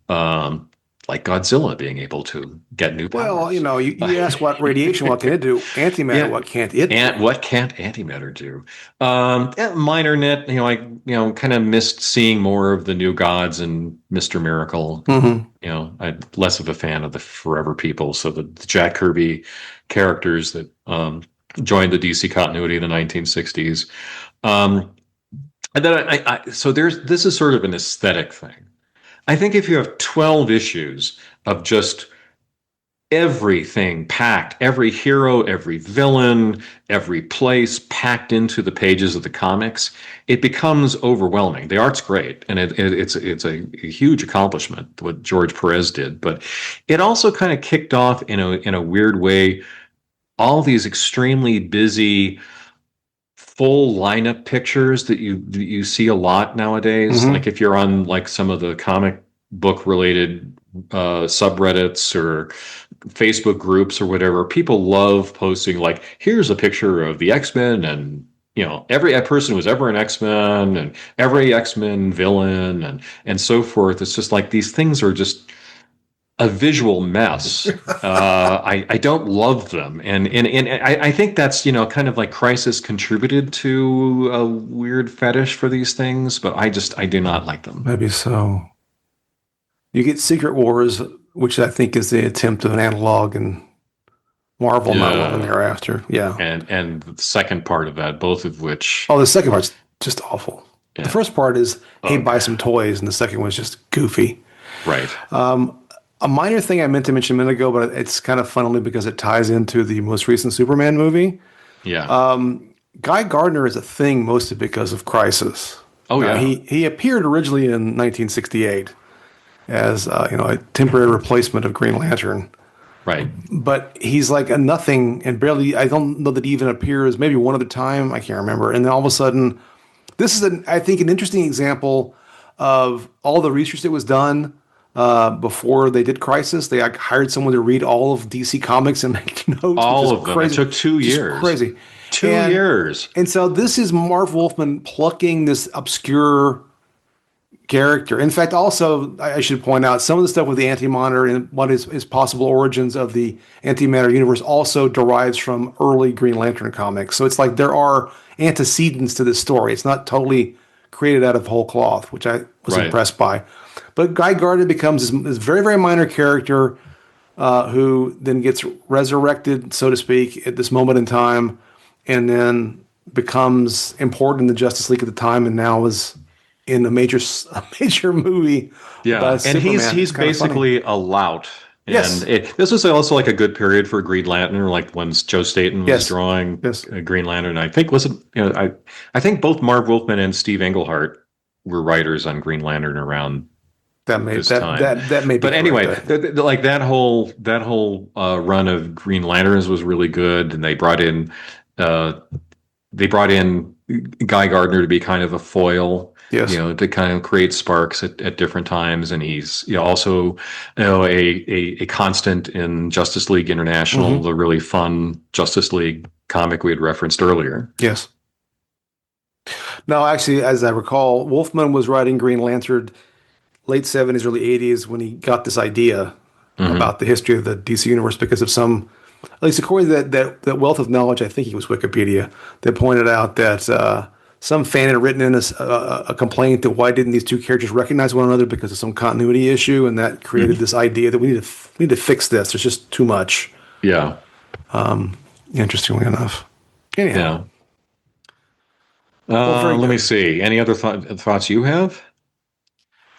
Um, like Godzilla being able to get new Well, powers. you ask what radiation, what can it do? Antimatter, Yeah. what can't it And do? what can't antimatter do? Yeah, minor net, I kind of missed seeing more of the new gods and Mr. Miracle. Hmm. I'm less of a fan of the Forever People. So the Jack Kirby characters that joined the DC continuity of the 1960s. Um, and then so this is sort of an aesthetic thing. I think if you have 12 issues of just everything packed, every hero, every villain, every place packed into the pages of the comics, it becomes overwhelming. The art's great, and it's a huge accomplishment what George Perez did, but it also kind of kicked off in a weird way all these extremely busy full lineup pictures that you see a lot nowadays. Like Hmm. if you're on like some of the comic book related subreddits or Facebook groups or whatever, people love posting like, here's a picture of the X-Men and every person who was ever an X-Men and every X-Men villain and so forth. It's just like these things are just a visual mess. I don't love them, and I think that's kind of like Crisis contributed to a weird fetish for these things, but I do not like them. Maybe so. You get Secret Wars, which I think is the attempt of an analog, and Marvel not long Yeah, thereafter. Yeah. and the second part of that, both of which, Oh, the second part's just awful. The yeah, first part is, hey, ugh, buy some toys, and the second one's just goofy. right, A minor thing I meant to mention a minute ago, but it's kind of fun only because it ties into the most recent Superman movie. yeah, Guy Gardner is a thing mostly because of Crisis. oh Now, yeah, he appeared originally in 1968 as a temporary replacement of Green Lantern, right, but he's like a nothing and barely. I don't know that he even appears maybe one other time. I can't remember. And then all of a sudden, this is I think an interesting example of all the research that was done before they did Crisis. They hired someone to read all of DC Comics and make notes. All of them. Crazy. It took 2 years. Crazy. 2 years. And so this is Marv Wolfman plucking this obscure character. In fact, also, I should point out, some of the stuff with the antimatter and what is possible origins of the antimatter universe also derives from early Green Lantern comics. So it's like there are antecedents to this story. It's not totally created out of whole cloth, which I was impressed by. But Guy Gardner becomes this very, very minor character who then gets resurrected, so to speak, at this moment in time, and then becomes important in the Justice League at the time, and now is in a major movie. Yeah, and he's basically a lout. And this was also like a good period for Green Lantern, like when Joe Staton was drawing Green Lantern. I think I think both Marv Wolfman and Steve Englehart were writers on Green Lantern around this time. That may be. But anyway, like that whole run of Green Lanterns was really good, and they brought in Guy Gardner to be kind of a foil. Yes. To kind of create sparks at different times, and he's also a constant in Justice League International, the really fun Justice League comic we had referenced earlier. Yes. No, actually, as I recall, Wolfman was writing Green Lantern late 70s, early 80s when he got this idea about the history of the DC universe because of some, at least according to that wealth of knowledge, I think it was Wikipedia, that pointed out that some fan had written in a complaint that why didn't these two characters recognize one another because of some continuity issue, and that created this idea that we need to fix this. There's just too much. Yeah. Interestingly enough. Anyhow. Yeah. Let me see. Any other thoughts you have?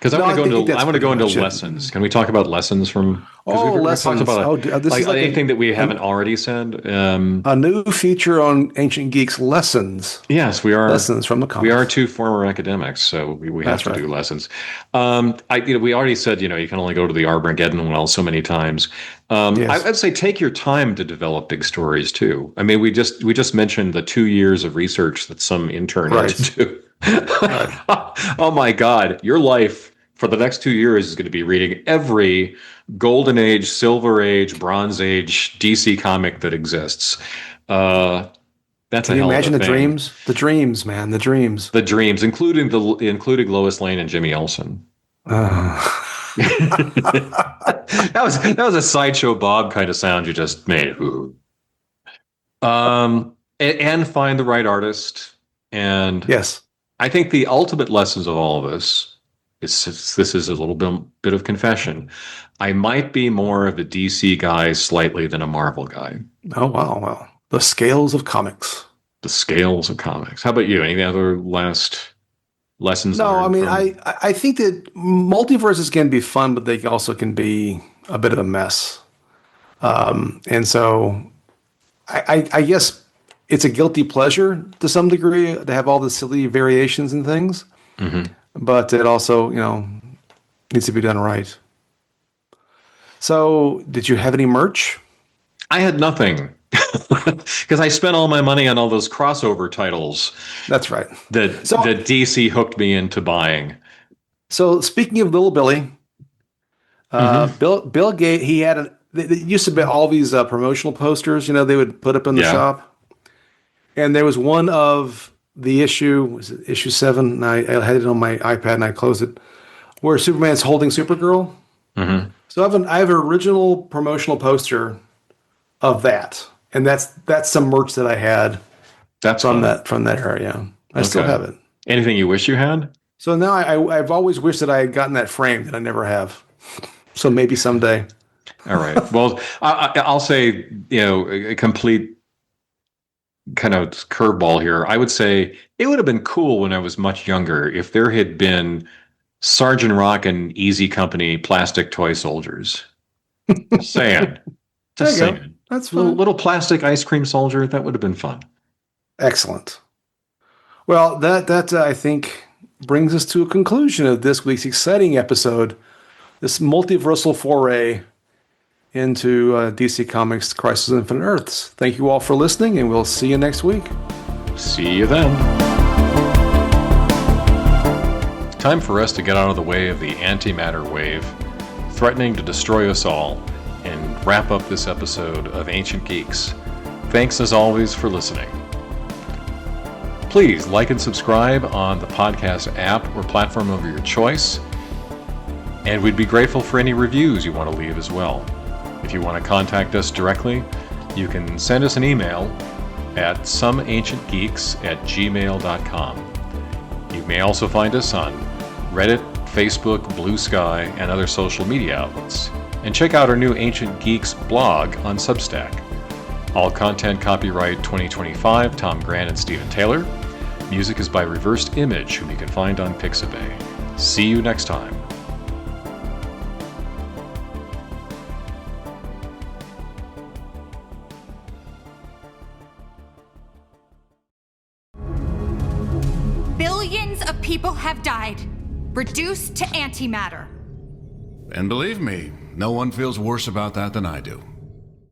Because I want to go into lessons. Can we talk about lessons from? Lessons. Talked about this is like anything that we haven't already said. A new feature on Ancient Geeks lessons. Yes, we are lessons from the comics. We are two former academics, so we have to do lessons. We already said you can only go to the Armageddon well so many times. I'd say take your time to develop big stories too. I mean, we just mentioned the 2 years of research that some intern had to do. Oh my God, your life for the next 2 years is going to be reading every Golden Age, Silver Age, Bronze Age DC comic that exists. That's Can you imagine the dreams? The dreams, man, the dreams. The dreams, including Lois Lane and Jimmy Olsen. That was a Sideshow Bob kind of sound you just made. And find the right artist. And I think the ultimate lessons of all of this is this is a little bit of confession. I might be more of a DC guy slightly than a Marvel guy. Oh, wow. Well, the scales of comics. The scales of comics. How about you? Any other last lessons? No, I mean, I think that multiverses can be fun, but they also can be a bit of a mess. And so I guess it's a guilty pleasure to some degree to have all the silly variations and things. But it also, needs to be done right. So, did you have any merch? I had nothing because I spent all my money on all those crossover titles. That's right. That DC hooked me into buying. So, speaking of Little Billy, Bill Gates, he had there used to be all these promotional posters, they would put up in the shop. And there was one of the issue, was it issue 7? And I had it on my iPad and I closed it, where Superman's holding Supergirl. So I have an original promotional poster of that, and that's some merch that I had. That's from that area. I still have it. Anything you wish you had? So now I've always wished that I had gotten that framed, and I never have. So maybe someday. All right. Well, I'll say a complete kind of curveball here. I would say it would have been cool when I was much younger if there had been Sergeant Rock and Easy Company plastic toy soldiers. Just saying. That's fun. Little plastic ice cream soldier. That would have been fun. Excellent. Well, that I think brings us to a conclusion of this week's exciting episode, this multiversal foray into DC Comics Crisis on Infinite Earths. Thank you all for listening, and we'll see you next week. See you then. Time for us to get out of the way of the antimatter wave, threatening to destroy us all, and wrap up this episode of Ancient Geeks. Thanks as always for listening. Please like and subscribe on the podcast app or platform of your choice, and we'd be grateful for any reviews you want to leave as well. If you want to contact us directly, you can send us an email at someancientgeeks@gmail.com. You may also find us on Reddit, Facebook, Blue Sky, and other social media outlets. And check out our new Ancient Geeks blog on Substack. All content copyright 2025, Tom Grant and Stephen Taylor. Music is by Reversed Image, whom you can find on Pixabay. See you next time. Billions of people have died, reduced to antimatter. And believe me, no one feels worse about that than I do.